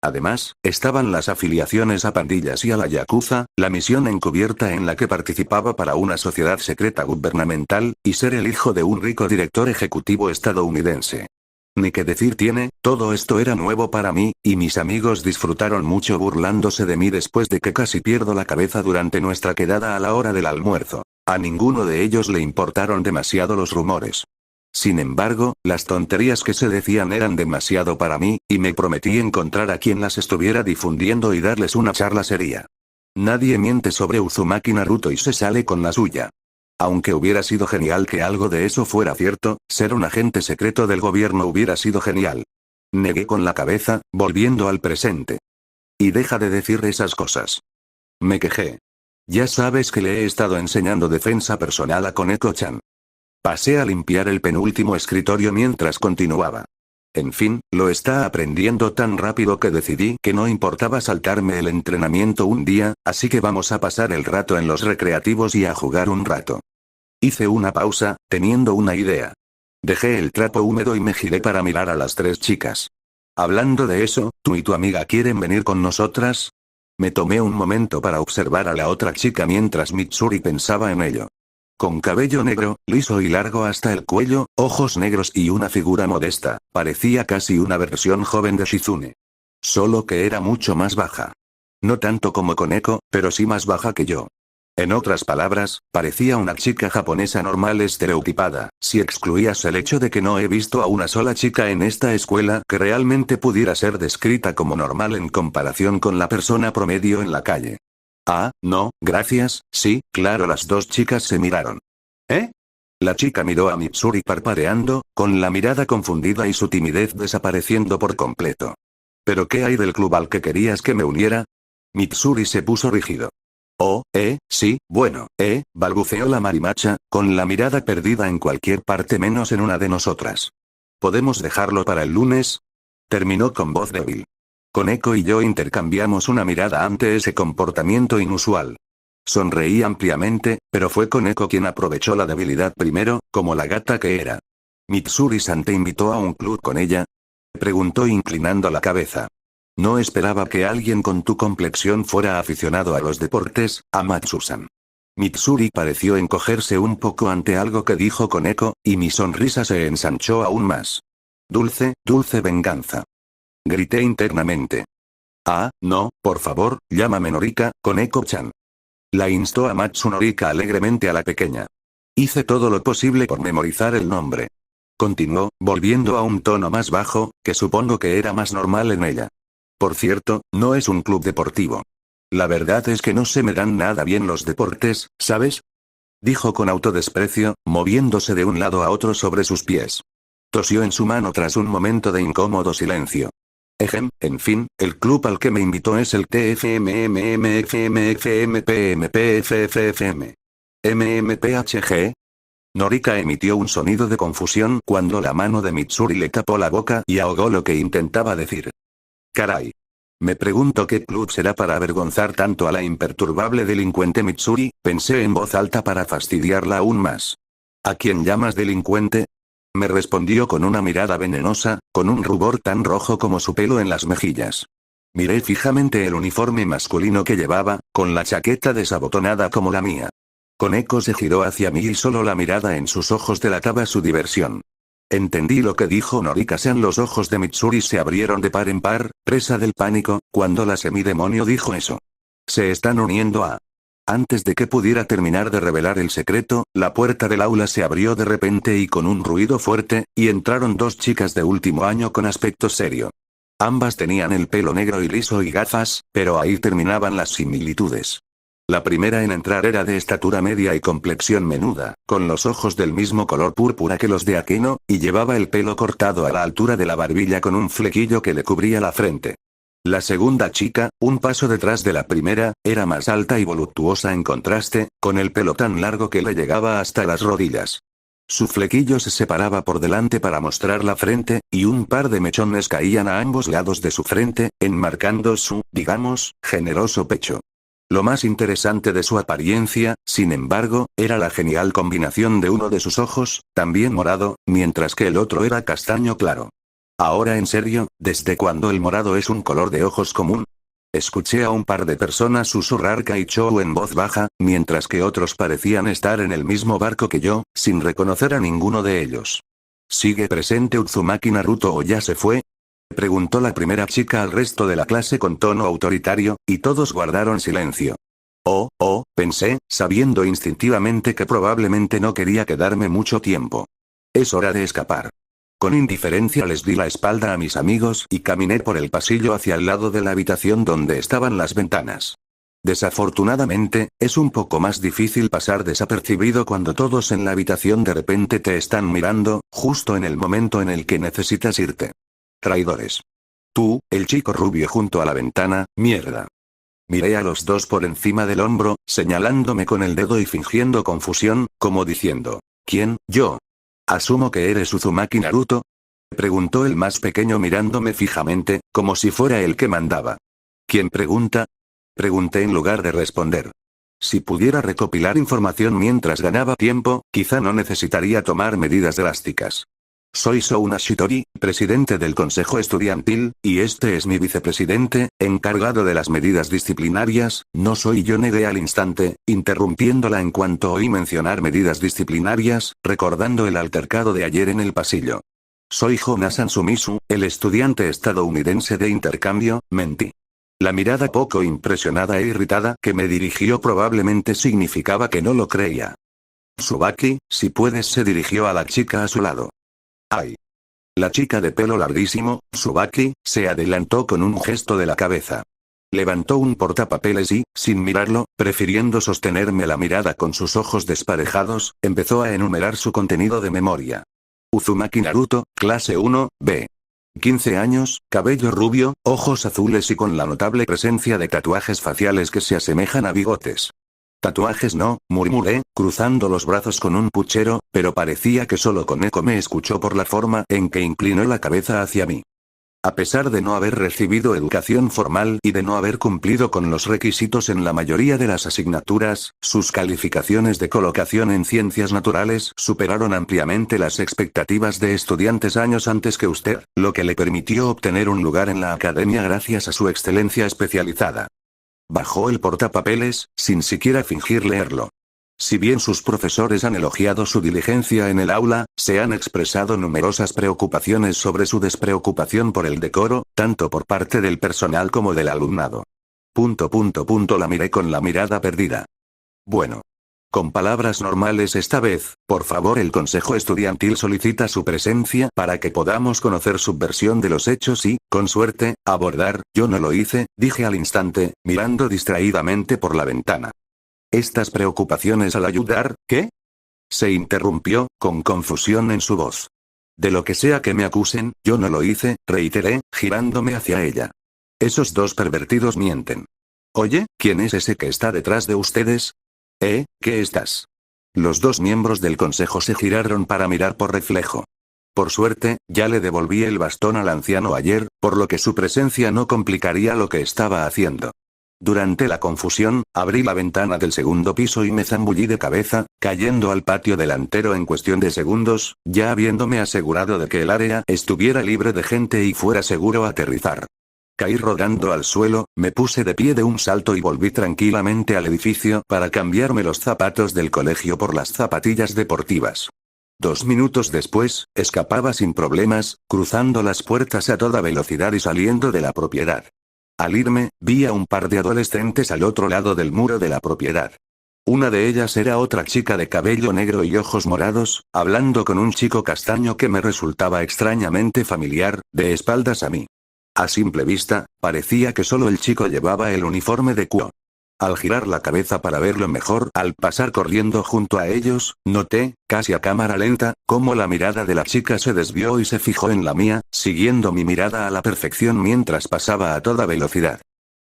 Además, estaban las afiliaciones a pandillas y a la yakuza, la misión encubierta en la que participaba para una sociedad secreta gubernamental, y ser el hijo de un rico director ejecutivo estadounidense. Ni qué decir tiene, todo esto era nuevo para mí, y mis amigos disfrutaron mucho burlándose de mí después de que casi pierdo la cabeza durante nuestra quedada a la hora del almuerzo. A ninguno de ellos le importaron demasiado los rumores. Sin embargo, las tonterías que se decían eran demasiado para mí, y me prometí encontrar a quien las estuviera difundiendo y darles una charla seria. Nadie miente sobre Uzumaki Naruto y se sale con la suya. Aunque hubiera sido genial que algo de eso fuera cierto, ser un agente secreto del gobierno hubiera sido genial. Negué con la cabeza, volviendo al presente. Y deja de decir esas cosas. Me quejé. Ya sabes que le he estado enseñando defensa personal a Koneko-chan. Pasé a limpiar el penúltimo escritorio mientras continuaba. En fin, lo está aprendiendo tan rápido que decidí que no importaba saltarme el entrenamiento un día, así que vamos a pasar el rato en los recreativos y a jugar un rato. Hice una pausa, teniendo una idea. Dejé el trapo húmedo y me giré para mirar a las tres chicas. Hablando de eso, ¿tú y tu amiga quieren venir con nosotras? Me tomé un momento para observar a la otra chica mientras Mitsuri pensaba en ello. Con cabello negro, liso y largo hasta el cuello, ojos negros y una figura modesta, parecía casi una versión joven de Shizune. Solo que era mucho más baja. No tanto como Koneko, pero sí más baja que yo. En otras palabras, parecía una chica japonesa normal estereotipada, si excluías el hecho de que no he visto a una sola chica en esta escuela que realmente pudiera ser descrita como normal en comparación con la persona promedio en la calle. Ah, no, gracias, sí, claro, las dos chicas se miraron. ¿Eh? La chica miró a Mitsuri parpadeando, con la mirada confundida y su timidez desapareciendo por completo. ¿Pero qué hay del club al que querías que me uniera? Mitsuri se puso rígido. Oh, sí, bueno, balbuceó la marimacha, con la mirada perdida en cualquier parte menos en una de nosotras. ¿Podemos dejarlo para el lunes? Terminó con voz débil. Koneko y yo intercambiamos una mirada ante ese comportamiento inusual. Sonreí ampliamente, pero fue Koneko quien aprovechó la debilidad primero, como la gata que era. ¿Mitsuri-san te invitó a un club con ella? Preguntó inclinando la cabeza. No esperaba que alguien con tu complexión fuera aficionado a los deportes, Amatsu-san. Mitsuri pareció encogerse un poco ante algo que dijo Koneko, y mi sonrisa se ensanchó aún más. Dulce, dulce venganza. Grité internamente. Ah, no, por favor, llámame Norika, Koneko-chan. La instó Amatsu Norika alegremente a la pequeña. Hice todo lo posible por memorizar el nombre. Continuó, volviendo a un tono más bajo, que supongo que era más normal en ella. Por cierto, no es un club deportivo. La verdad es que no se me dan nada bien los deportes, ¿sabes? Dijo con autodesprecio, moviéndose de un lado a otro sobre sus pies. Tosió en su mano tras un momento de incómodo silencio. En fin, el club al que me invitó es el TFMMFMFMPMPFFFM. MMPHG. Norika emitió un sonido de confusión cuando la mano de Mitsuri le tapó la boca y ahogó lo que intentaba decir. Caray. Me pregunto qué club será para avergonzar tanto a la imperturbable delincuente Mitsuri, pensé en voz alta para fastidiarla aún más. ¿A quién llamas delincuente? Me respondió con una mirada venenosa, con un rubor tan rojo como su pelo en las mejillas. Miré fijamente el uniforme masculino que llevaba, con la chaqueta desabotonada como la mía. Koneko se giró hacia mí y solo la mirada en sus ojos delataba su diversión. Entendí lo que dijo Norika-san. Los ojos de Mitsuri se abrieron de par en par, presa del pánico, cuando la semidemonio dijo eso. Se están uniendo a... Antes de que pudiera terminar de revelar el secreto, la puerta del aula se abrió de repente y con un ruido fuerte, y entraron dos chicas de último año con aspecto serio. Ambas tenían el pelo negro y liso y gafas, pero ahí terminaban las similitudes. La primera en entrar era de estatura media y complexión menuda, con los ojos del mismo color púrpura que los de Akeno, y llevaba el pelo cortado a la altura de la barbilla con un flequillo que le cubría la frente. La segunda chica, un paso detrás de la primera, era más alta y voluptuosa en contraste, con el pelo tan largo que le llegaba hasta las rodillas. Su flequillo se separaba por delante para mostrar la frente, y un par de mechones caían a ambos lados de su frente, enmarcando su, digamos, generoso pecho. Lo más interesante de su apariencia, sin embargo, era la genial combinación de uno de sus ojos, también morado, mientras que el otro era castaño claro. Ahora en serio, ¿desde cuándo el morado es un color de ojos común? Escuché a un par de personas susurrar Kaichou en voz baja, mientras que otros parecían estar en el mismo barco que yo, sin reconocer a ninguno de ellos. ¿Sigue presente Uzumaki Naruto o ya se fue? Preguntó la primera chica al resto de la clase con tono autoritario, y todos guardaron silencio. Pensé, sabiendo instintivamente que probablemente no quería quedarme mucho tiempo. Es hora de escapar. Con indiferencia les di la espalda a mis amigos y caminé por el pasillo hacia el lado de la habitación donde estaban las ventanas. Desafortunadamente, es un poco más difícil pasar desapercibido cuando todos en la habitación de repente te están mirando, justo en el momento en el que necesitas irte. Traidores. Tú, el chico rubio junto a la ventana, mierda. Miré a los dos por encima del hombro, señalándome con el dedo y fingiendo confusión, como diciendo, ¿quién, yo? ¿Asumo que eres Uzumaki Naruto? Preguntó el más pequeño mirándome fijamente, como si fuera el que mandaba. ¿Quién pregunta? Pregunté en lugar de responder. Si pudiera recopilar información mientras ganaba tiempo, quizá no necesitaría tomar medidas drásticas. Soy Souna Shitori, presidente del Consejo Estudiantil, y este es mi vicepresidente, encargado de las medidas disciplinarias. No soy yo, negué al instante, interrumpiéndola en cuanto oí mencionar medidas disciplinarias, recordando el altercado de ayer en el pasillo. Soy Jonasan Sumisu, el estudiante estadounidense de intercambio, mentí. La mirada poco impresionada e irritada que me dirigió probablemente significaba que no lo creía. Tsubaki, si puedes, se dirigió a la chica a su lado. ¡Ay! La chica de pelo larguísimo, Tsubaki, se adelantó con un gesto de la cabeza. Levantó un portapapeles y, sin mirarlo, prefiriendo sostenerme la mirada con sus ojos desparejados, empezó a enumerar su contenido de memoria. Uzumaki Naruto, clase 1, B. 15 años, cabello rubio, ojos azules y con la notable presencia de tatuajes faciales que se asemejan a bigotes. Tatuajes no, murmuré, cruzando los brazos con un puchero, pero parecía que solo Koneko me escuchó por la forma en que inclinó la cabeza hacia mí. A pesar de no haber recibido educación formal y de no haber cumplido con los requisitos en la mayoría de las asignaturas, sus calificaciones de colocación en ciencias naturales superaron ampliamente las expectativas de estudiantes años antes que usted, lo que le permitió obtener un lugar en la academia gracias a su excelencia especializada. Bajó el portapapeles, sin siquiera fingir leerlo. Si bien sus profesores han elogiado su diligencia en el aula, se han expresado numerosas preocupaciones sobre su despreocupación por el decoro, tanto por parte del personal como del alumnado. La miré con la mirada perdida. Bueno. Con palabras normales esta vez, por favor, el Consejo Estudiantil solicita su presencia para que podamos conocer su versión de los hechos y, con suerte, abordar. Yo no lo hice, dije al instante, mirando distraídamente por la ventana. ¿Estas preocupaciones al ayudar, qué? Se interrumpió, con confusión en su voz. De lo que sea que me acusen, yo no lo hice, reiteré, girándome hacia ella. Esos dos pervertidos mienten. Oye, ¿quién es ese que está detrás de ustedes? ¿Qué estás? Los dos miembros del consejo se giraron para mirar por reflejo. Por suerte, ya le devolví el bastón al anciano ayer, por lo que su presencia no complicaría lo que estaba haciendo. Durante la confusión, abrí la ventana del segundo piso y me zambullí de cabeza, cayendo al patio delantero en cuestión de segundos, ya habiéndome asegurado de que el área estuviera libre de gente y fuera seguro aterrizar. Caí rodando al suelo, me puse de pie de un salto y volví tranquilamente al edificio para cambiarme los zapatos del colegio por las zapatillas deportivas. 2 minutos después, escapaba sin problemas, cruzando las puertas a toda velocidad y saliendo de la propiedad. Al irme, vi a un par de adolescentes al otro lado del muro de la propiedad. Una de ellas era otra chica de cabello negro y ojos morados, hablando con un chico castaño que me resultaba extrañamente familiar, de espaldas a mí. A simple vista, parecía que solo el chico llevaba el uniforme de Kuo. Al girar la cabeza para verlo mejor, al pasar corriendo junto a ellos, noté, casi a cámara lenta, cómo la mirada de la chica se desvió y se fijó en la mía, siguiendo mi mirada a la perfección mientras pasaba a toda velocidad.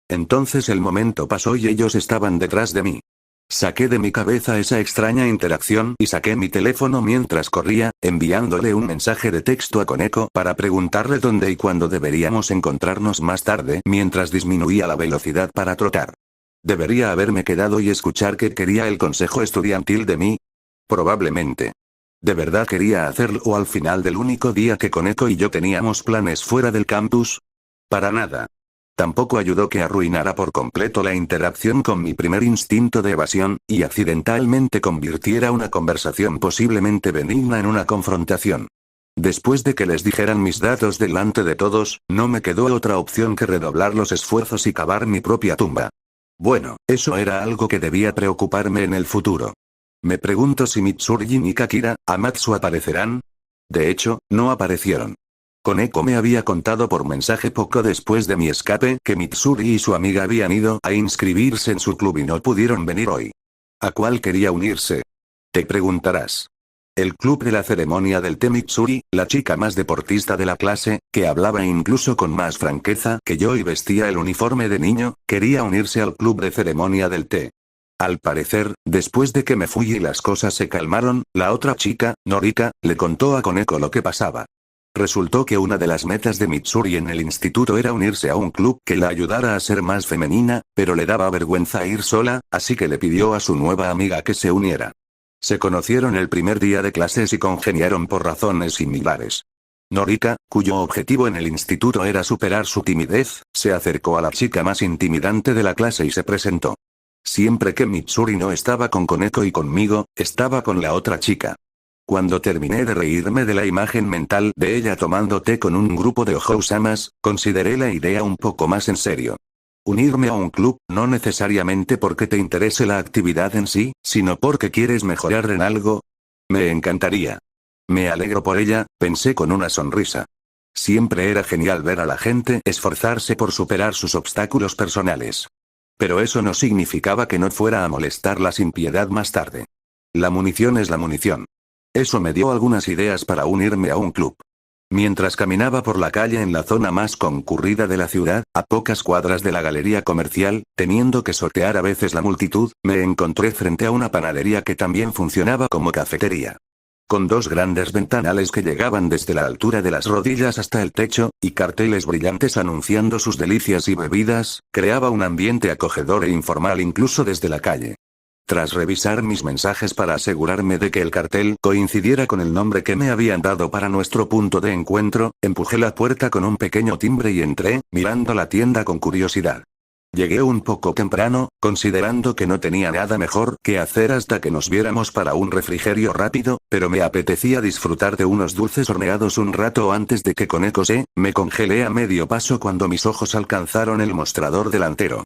Entonces el momento pasó y ellos estaban detrás de mí. Saqué de mi cabeza esa extraña interacción y saqué mi teléfono mientras corría, enviándole un mensaje de texto a Koneko para preguntarle dónde y cuándo deberíamos encontrarnos más tarde mientras disminuía la velocidad para trotar. ¿Debería haberme quedado y escuchar qué quería el consejo estudiantil de mí? Probablemente. ¿De verdad quería hacerlo al final del único día que Koneko y yo teníamos planes fuera del campus? Para nada. Tampoco ayudó que arruinara por completo la interacción con mi primer instinto de evasión, y accidentalmente convirtiera una conversación posiblemente benigna en una confrontación. Después de que les dijeran mis datos delante de todos, no me quedó otra opción que redoblar los esfuerzos y cavar mi propia tumba. Bueno, eso era algo que debía preocuparme en el futuro. Me pregunto si Mitsurgi y Kakira Amatsu aparecerán. De hecho, no aparecieron. Koneko me había contado por mensaje poco después de mi escape que Mitsuri y su amiga habían ido a inscribirse en su club y no pudieron venir hoy. ¿A cuál quería unirse? Te preguntarás. El club de la ceremonia del té. Mitsuri, la chica más deportista de la clase, que hablaba incluso con más franqueza que yo y vestía el uniforme de niño, quería unirse al club de ceremonia del té. Al parecer, después de que me fui y las cosas se calmaron, la otra chica, Norika, le contó a Koneko lo que pasaba. Resultó que una de las metas de Mitsuri en el instituto era unirse a un club que la ayudara a ser más femenina, pero le daba vergüenza ir sola, así que le pidió a su nueva amiga que se uniera. Se conocieron el primer día de clases y congeniaron por razones similares. Norika, cuyo objetivo en el instituto era superar su timidez, se acercó a la chica más intimidante de la clase y se presentó. Siempre que Mitsuri no estaba con Koneko y conmigo, estaba con la otra chica. Cuando terminé de reírme de la imagen mental de ella tomando té con un grupo de Ohousamas, consideré la idea un poco más en serio. Unirme a un club, no necesariamente porque te interese la actividad en sí, sino porque quieres mejorar en algo. Me encantaría. Me alegro por ella, pensé con una sonrisa. Siempre era genial ver a la gente esforzarse por superar sus obstáculos personales. Pero eso no significaba que no fuera a molestarla sin piedad más tarde. La munición es la munición. Eso me dio algunas ideas para unirme a un club. Mientras caminaba por la calle en la zona más concurrida de la ciudad, a pocas cuadras de la galería comercial, teniendo que sortear a veces la multitud, me encontré frente a una panadería que también funcionaba como cafetería. Con 2 grandes ventanales que llegaban desde la altura de las rodillas hasta el techo, y carteles brillantes anunciando sus delicias y bebidas, creaba un ambiente acogedor e informal incluso desde la calle. Tras revisar mis mensajes para asegurarme de que el cartel coincidiera con el nombre que me habían dado para nuestro punto de encuentro, empujé la puerta con un pequeño timbre y entré, mirando la tienda con curiosidad. Llegué un poco temprano, considerando que no tenía nada mejor que hacer hasta que nos viéramos para un refrigerio rápido, pero me apetecía disfrutar de unos dulces horneados un rato antes de que Koneko me congelé a medio paso cuando mis ojos alcanzaron el mostrador delantero.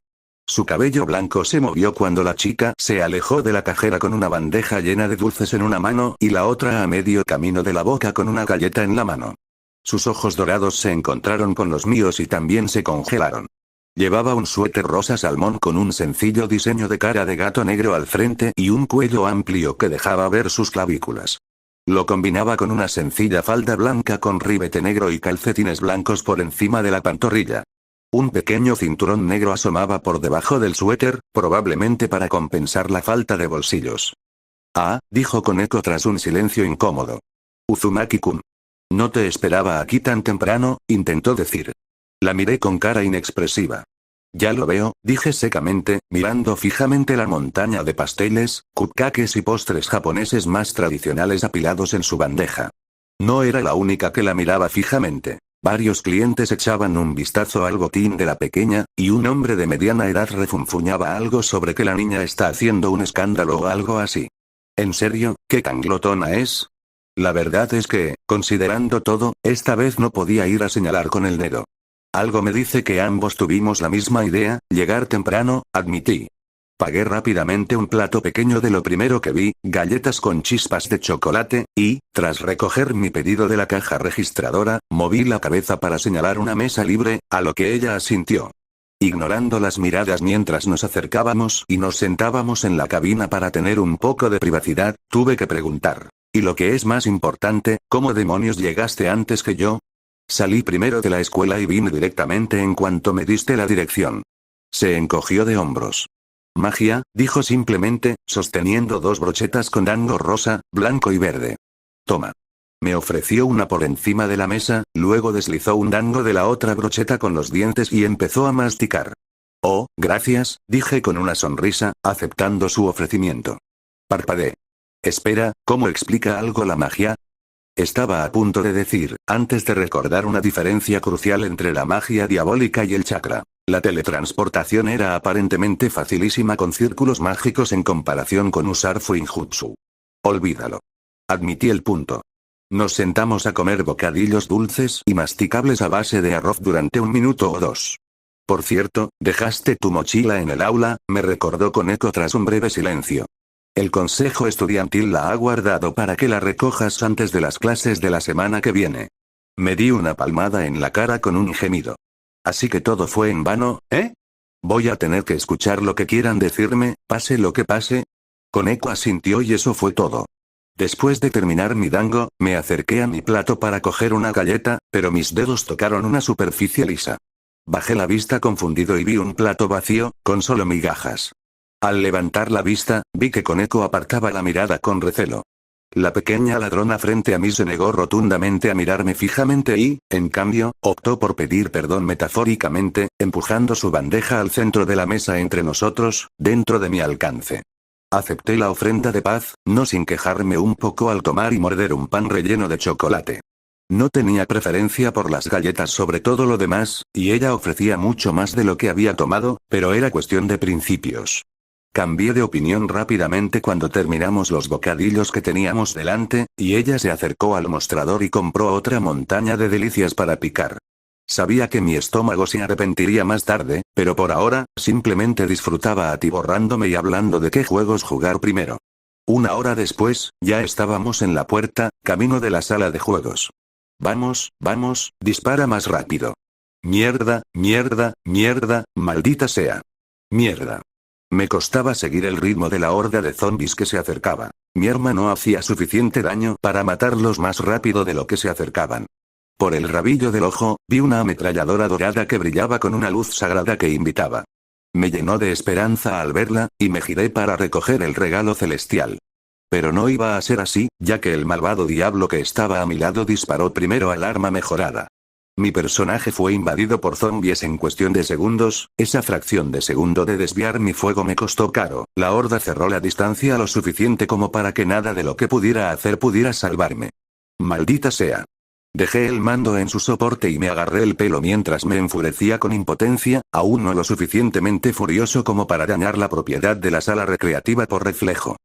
Su cabello blanco se movió cuando la chica se alejó de la cajera con una bandeja llena de dulces en una mano y la otra a medio camino de la boca con una galleta en la mano. Sus ojos dorados se encontraron con los míos y también se congelaron. Llevaba un suéter rosa salmón con un sencillo diseño de cara de gato negro al frente y un cuello amplio que dejaba ver sus clavículas. Lo combinaba con una sencilla falda blanca con ribete negro y calcetines blancos por encima de la pantorrilla. Un pequeño cinturón negro asomaba por debajo del suéter, probablemente para compensar la falta de bolsillos. Ah, dijo Koneko tras un silencio incómodo. Uzumaki-kun. No te esperaba aquí tan temprano, intentó decir. La miré con cara inexpresiva. Ya lo veo, dije secamente, mirando fijamente la montaña de pasteles, cupcakes y postres japoneses más tradicionales apilados en su bandeja. No era la única que la miraba fijamente. Varios clientes echaban un vistazo al botín de la pequeña, y un hombre de mediana edad refunfuñaba algo sobre que la niña está haciendo un escándalo o algo así. ¿En serio, qué tan glotona es? La verdad es que, considerando todo, esta vez no podía ir a señalar con el dedo. Algo me dice que ambos tuvimos la misma idea, llegar temprano, admití. Pagué rápidamente un plato pequeño de lo primero que vi, galletas con chispas de chocolate, y, tras recoger mi pedido de la caja registradora, moví la cabeza para señalar una mesa libre, a lo que ella asintió. Ignorando las miradas mientras nos acercábamos y nos sentábamos en la cabina para tener un poco de privacidad, tuve que preguntar. Y lo que es más importante, ¿cómo demonios llegaste antes que yo? Salí primero de la escuela y vine directamente en cuanto me diste la dirección. Se encogió de hombros. Magia, dijo simplemente, sosteniendo dos brochetas con dango rosa, blanco y verde. Toma. Me ofreció una por encima de la mesa, luego deslizó un dango de la otra brocheta con los dientes y empezó a masticar. Oh, gracias, dije con una sonrisa, aceptando su ofrecimiento. Parpadeé. Espera, ¿cómo explica algo la magia? Estaba a punto de decir, antes de recordar una diferencia crucial entre la magia diabólica y el chakra. La teletransportación era aparentemente facilísima con círculos mágicos en comparación con usar Fuinjutsu. Olvídalo. Admití el punto. Nos sentamos a comer bocadillos dulces y masticables a base de arroz durante 1 minuto o 2. Por cierto, dejaste tu mochila en el aula, me recordó con eco tras un breve silencio. El consejo estudiantil la ha guardado para que la recojas antes de las clases de la semana que viene. Me di una palmada en la cara con un gemido. Así que todo fue en vano, ¿eh? Voy a tener que escuchar lo que quieran decirme, pase lo que pase. Koneko asintió y eso fue todo. Después de terminar mi dango, me acerqué a mi plato para coger una galleta, pero mis dedos tocaron una superficie lisa. Bajé la vista confundido y vi un plato vacío, con solo migajas. Al levantar la vista, vi que Koneko apartaba la mirada con recelo. La pequeña ladrona frente a mí se negó rotundamente a mirarme fijamente y, en cambio, optó por pedir perdón metafóricamente, empujando su bandeja al centro de la mesa entre nosotros, dentro de mi alcance. Acepté la ofrenda de paz, no sin quejarme un poco al tomar y morder un pan relleno de chocolate. No tenía preferencia por las galletas sobre todo lo demás, y ella ofrecía mucho más de lo que había tomado, pero era cuestión de principios. Cambié de opinión rápidamente cuando terminamos los bocadillos que teníamos delante, y ella se acercó al mostrador y compró otra montaña de delicias para picar. Sabía que mi estómago se arrepentiría más tarde, pero por ahora, simplemente disfrutaba atiborrándome y hablando de qué juegos jugar primero. 1 hora después, ya estábamos en la puerta, camino de la sala de juegos. Vamos, vamos, dispara más rápido. Mierda, mierda, mierda, maldita sea. Mierda. Me costaba seguir el ritmo de la horda de zombies que se acercaba. Mi arma no hacía suficiente daño para matarlos más rápido de lo que se acercaban. Por el rabillo del ojo, vi una ametralladora dorada que brillaba con una luz sagrada que invitaba. Me llenó de esperanza al verla, y me giré para recoger el regalo celestial. Pero no iba a ser así, ya que el malvado diablo que estaba a mi lado disparó primero al arma mejorada. Mi personaje fue invadido por zombies en cuestión de segundos, esa fracción de segundo de desviar mi fuego me costó caro, la horda cerró la distancia lo suficiente como para que nada de lo que pudiera hacer pudiera salvarme. Maldita sea. Dejé el mando en su soporte y me agarré el pelo mientras me enfurecía con impotencia, aún no lo suficientemente furioso como para dañar la propiedad de la sala recreativa por reflejo.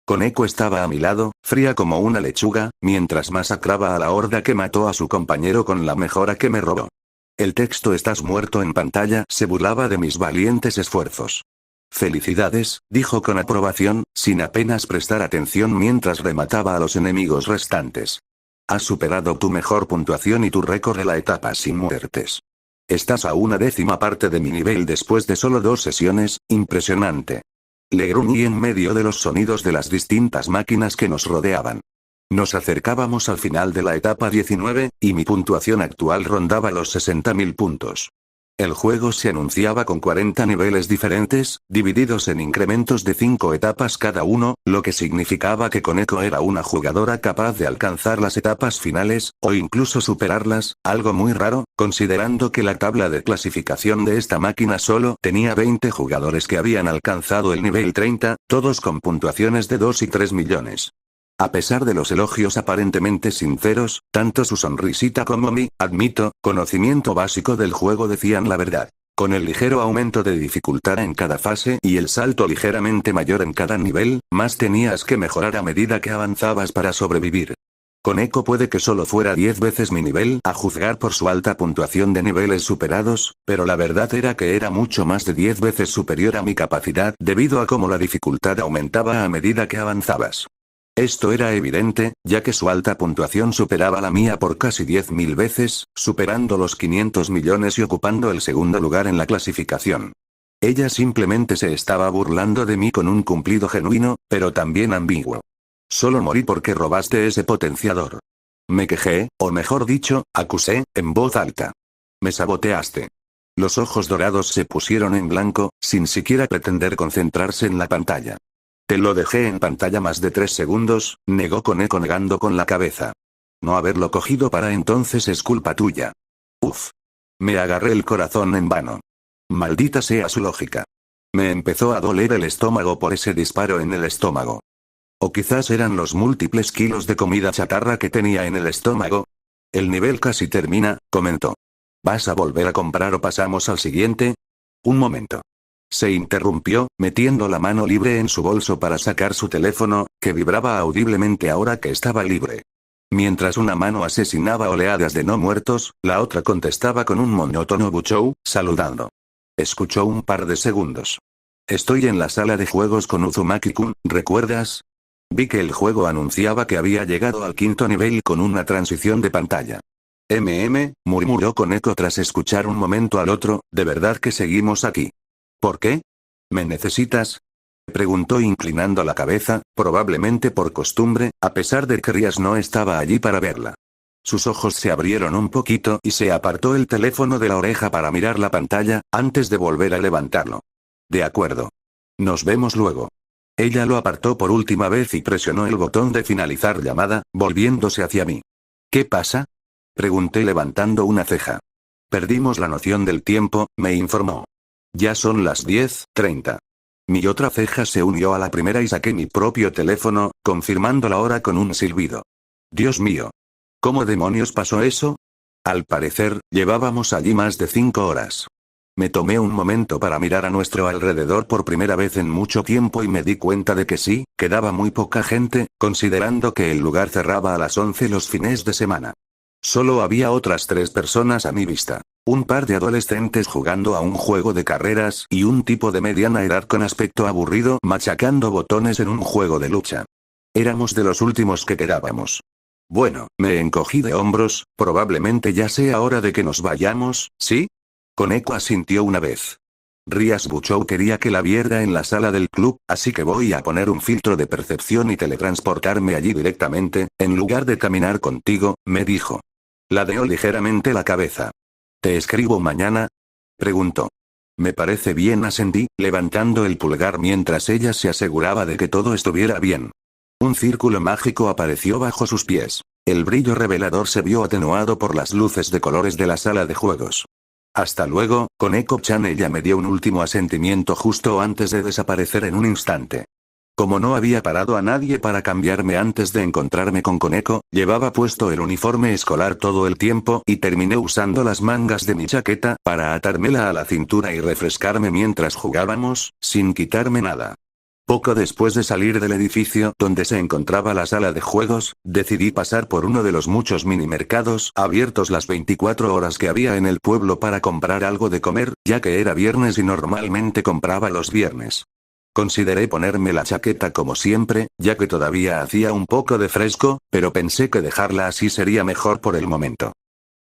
Koneko estaba a mi lado, fría como una lechuga, mientras masacraba a la horda que mató a su compañero con la mejora que me robó. El texto "estás muerto" en pantalla se burlaba de mis valientes esfuerzos. Felicidades, dijo con aprobación, sin apenas prestar atención mientras remataba a los enemigos restantes. Has superado tu mejor puntuación y tu récord de la etapa sin muertes. Estás a 1/10 parte de mi nivel después de solo 2 sesiones, impresionante. Le gruñí en medio de los sonidos de las distintas máquinas que nos rodeaban. Nos acercábamos al final de la etapa 19, y mi puntuación actual rondaba los 60.000 puntos. El juego se anunciaba con 40 niveles diferentes, divididos en incrementos de 5 etapas cada uno, lo que significaba que Koneko era una jugadora capaz de alcanzar las etapas finales, o incluso superarlas, algo muy raro, considerando que la tabla de clasificación de esta máquina solo tenía 20 jugadores que habían alcanzado el nivel 30, todos con puntuaciones de 2 y 3 millones. A pesar de los elogios aparentemente sinceros, tanto su sonrisita como mi, admito, conocimiento básico del juego decían la verdad. Con el ligero aumento de dificultad en cada fase y el salto ligeramente mayor en cada nivel, más tenías que mejorar a medida que avanzabas para sobrevivir. Koneko puede que solo fuera 10 veces mi nivel a juzgar por su alta puntuación de niveles superados, pero la verdad era que era mucho más de 10 veces superior a mi capacidad debido a cómo la dificultad aumentaba a medida que avanzabas. Esto era evidente, ya que su alta puntuación superaba la mía por casi 10.000 veces, superando los 500 millones y ocupando el segundo lugar en la clasificación. Ella simplemente se estaba burlando de mí con un cumplido genuino, pero también ambiguo. Solo morí porque robaste ese potenciador. Me quejé, o mejor dicho, acusé, en voz alta. Me saboteaste. Los ojos dorados se pusieron en blanco, sin siquiera pretender concentrarse en la pantalla. Te lo dejé en pantalla más de 3 segundos, negó Koneko negando con la cabeza. No haberlo cogido para entonces es culpa tuya. Uf. Me agarré el corazón en vano. Maldita sea su lógica. Me empezó a doler el estómago por ese disparo en el estómago. O quizás eran los múltiples kilos de comida chatarra que tenía en el estómago. El nivel casi termina, comentó. ¿Vas a volver a comprar o pasamos al siguiente? Un momento. Se interrumpió, metiendo la mano libre en su bolso para sacar su teléfono, que vibraba audiblemente ahora que estaba libre. Mientras una mano asesinaba oleadas de no muertos, la otra contestaba con un monótono buchou, saludando. Escuchó un par de segundos. Estoy en la sala de juegos con Uzumaki-kun, ¿recuerdas? Vi que el juego anunciaba que había llegado al 5º nivel con una transición de pantalla. Murmuró Koneko tras escuchar un momento al otro, ¿de verdad que seguimos aquí? ¿Por qué? ¿Me necesitas? Preguntó inclinando la cabeza, probablemente por costumbre, a pesar de que Rias no estaba allí para verla. Sus ojos se abrieron un poquito y se apartó el teléfono de la oreja para mirar la pantalla, antes de volver a levantarlo. De acuerdo. Nos vemos luego. Ella lo apartó por última vez y presionó el botón de finalizar llamada, volviéndose hacia mí. ¿Qué pasa? Pregunté levantando una ceja. Perdimos la noción del tiempo, me informó. Ya son las 10:30. Mi otra ceja se unió a la primera y saqué mi propio teléfono, confirmando la hora con un silbido. Dios mío. ¿Cómo demonios pasó eso? Al parecer, llevábamos allí más de 5 horas. Me tomé un momento para mirar a nuestro alrededor por primera vez en mucho tiempo y me di cuenta de que sí, quedaba muy poca gente, considerando que el lugar cerraba a las 11 los fines de semana. Solo había otras 3 personas a mi vista. Un par de adolescentes jugando a un juego de carreras y un tipo de mediana edad con aspecto aburrido machacando botones en un juego de lucha. Éramos de los últimos que quedábamos. Bueno, me encogí de hombros, probablemente ya sea hora de que nos vayamos, ¿sí? Koneko asintió una vez. Rias Buchou quería que la viera en la sala del club, así que voy a poner un filtro de percepción y teletransportarme allí directamente, en lugar de caminar contigo, me dijo. Ladeó ligeramente la cabeza. ¿Te escribo mañana? Preguntó. Me parece bien, asentí, levantando el pulgar mientras ella se aseguraba de que todo estuviera bien. Un círculo mágico apareció bajo sus pies. El brillo revelador se vio atenuado por las luces de colores de la sala de juegos. Hasta luego, Koneko-chan. Ella me dio un último asentimiento justo antes de desaparecer en un instante. Como no había parado a nadie para cambiarme antes de encontrarme con Koneko, llevaba puesto el uniforme escolar todo el tiempo y terminé usando las mangas de mi chaqueta para atármela a la cintura y refrescarme mientras jugábamos, sin quitarme nada. Poco después de salir del edificio donde se encontraba la sala de juegos, decidí pasar por uno de los muchos minimercados abiertos las 24 horas que había en el pueblo para comprar algo de comer, ya que era viernes y normalmente compraba los viernes. Consideré ponerme la chaqueta como siempre, ya que todavía hacía un poco de fresco, pero pensé que dejarla así sería mejor por el momento.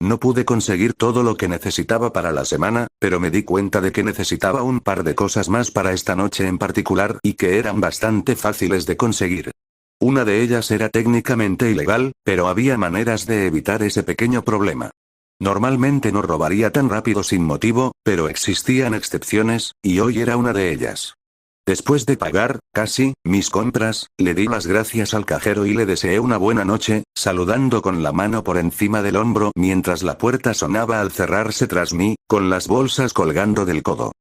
No pude conseguir todo lo que necesitaba para la semana, pero me di cuenta de que necesitaba un par de cosas más para esta noche en particular y que eran bastante fáciles de conseguir. Una de ellas era técnicamente ilegal, pero había maneras de evitar ese pequeño problema. Normalmente no robaría tan rápido sin motivo, pero existían excepciones, y hoy era una de ellas. Después de pagar, casi, mis compras, le di las gracias al cajero y le deseé una buena noche, saludando con la mano por encima del hombro mientras la puerta sonaba al cerrarse tras mí, con las bolsas colgando del codo.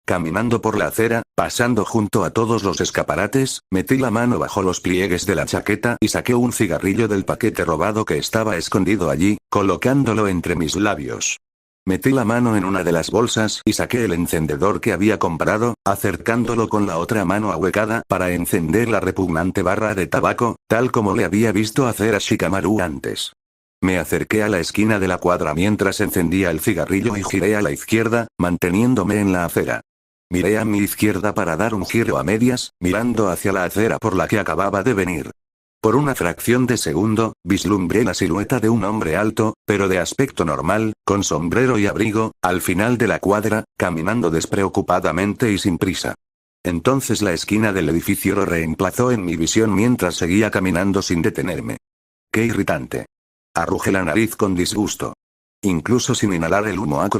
Caminando por la acera, pasando junto a todos los escaparates, metí la mano bajo los pliegues de la chaqueta y saqué un cigarrillo del paquete robado que estaba escondido allí, colocándolo entre mis labios. Metí la mano en una de las bolsas y saqué el encendedor que había comprado, acercándolo con la otra mano ahuecada para encender la repugnante barra de tabaco, tal como le había visto hacer a Shikamaru antes. Me acerqué a la esquina de la cuadra mientras encendía el cigarrillo y giré a la izquierda, manteniéndome en la acera. Miré a mi izquierda para dar un giro a medias, mirando hacia la acera por la que acababa de venir. Por una fracción de segundo, vislumbré la silueta de un hombre alto, pero de aspecto normal, con sombrero y abrigo, al final de la cuadra, caminando despreocupadamente y sin prisa. Entonces la esquina del edificio lo reemplazó en mi visión mientras seguía caminando sin detenerme. ¡Qué irritante! Arrugé la nariz con disgusto. Incluso sin inhalar el humo acro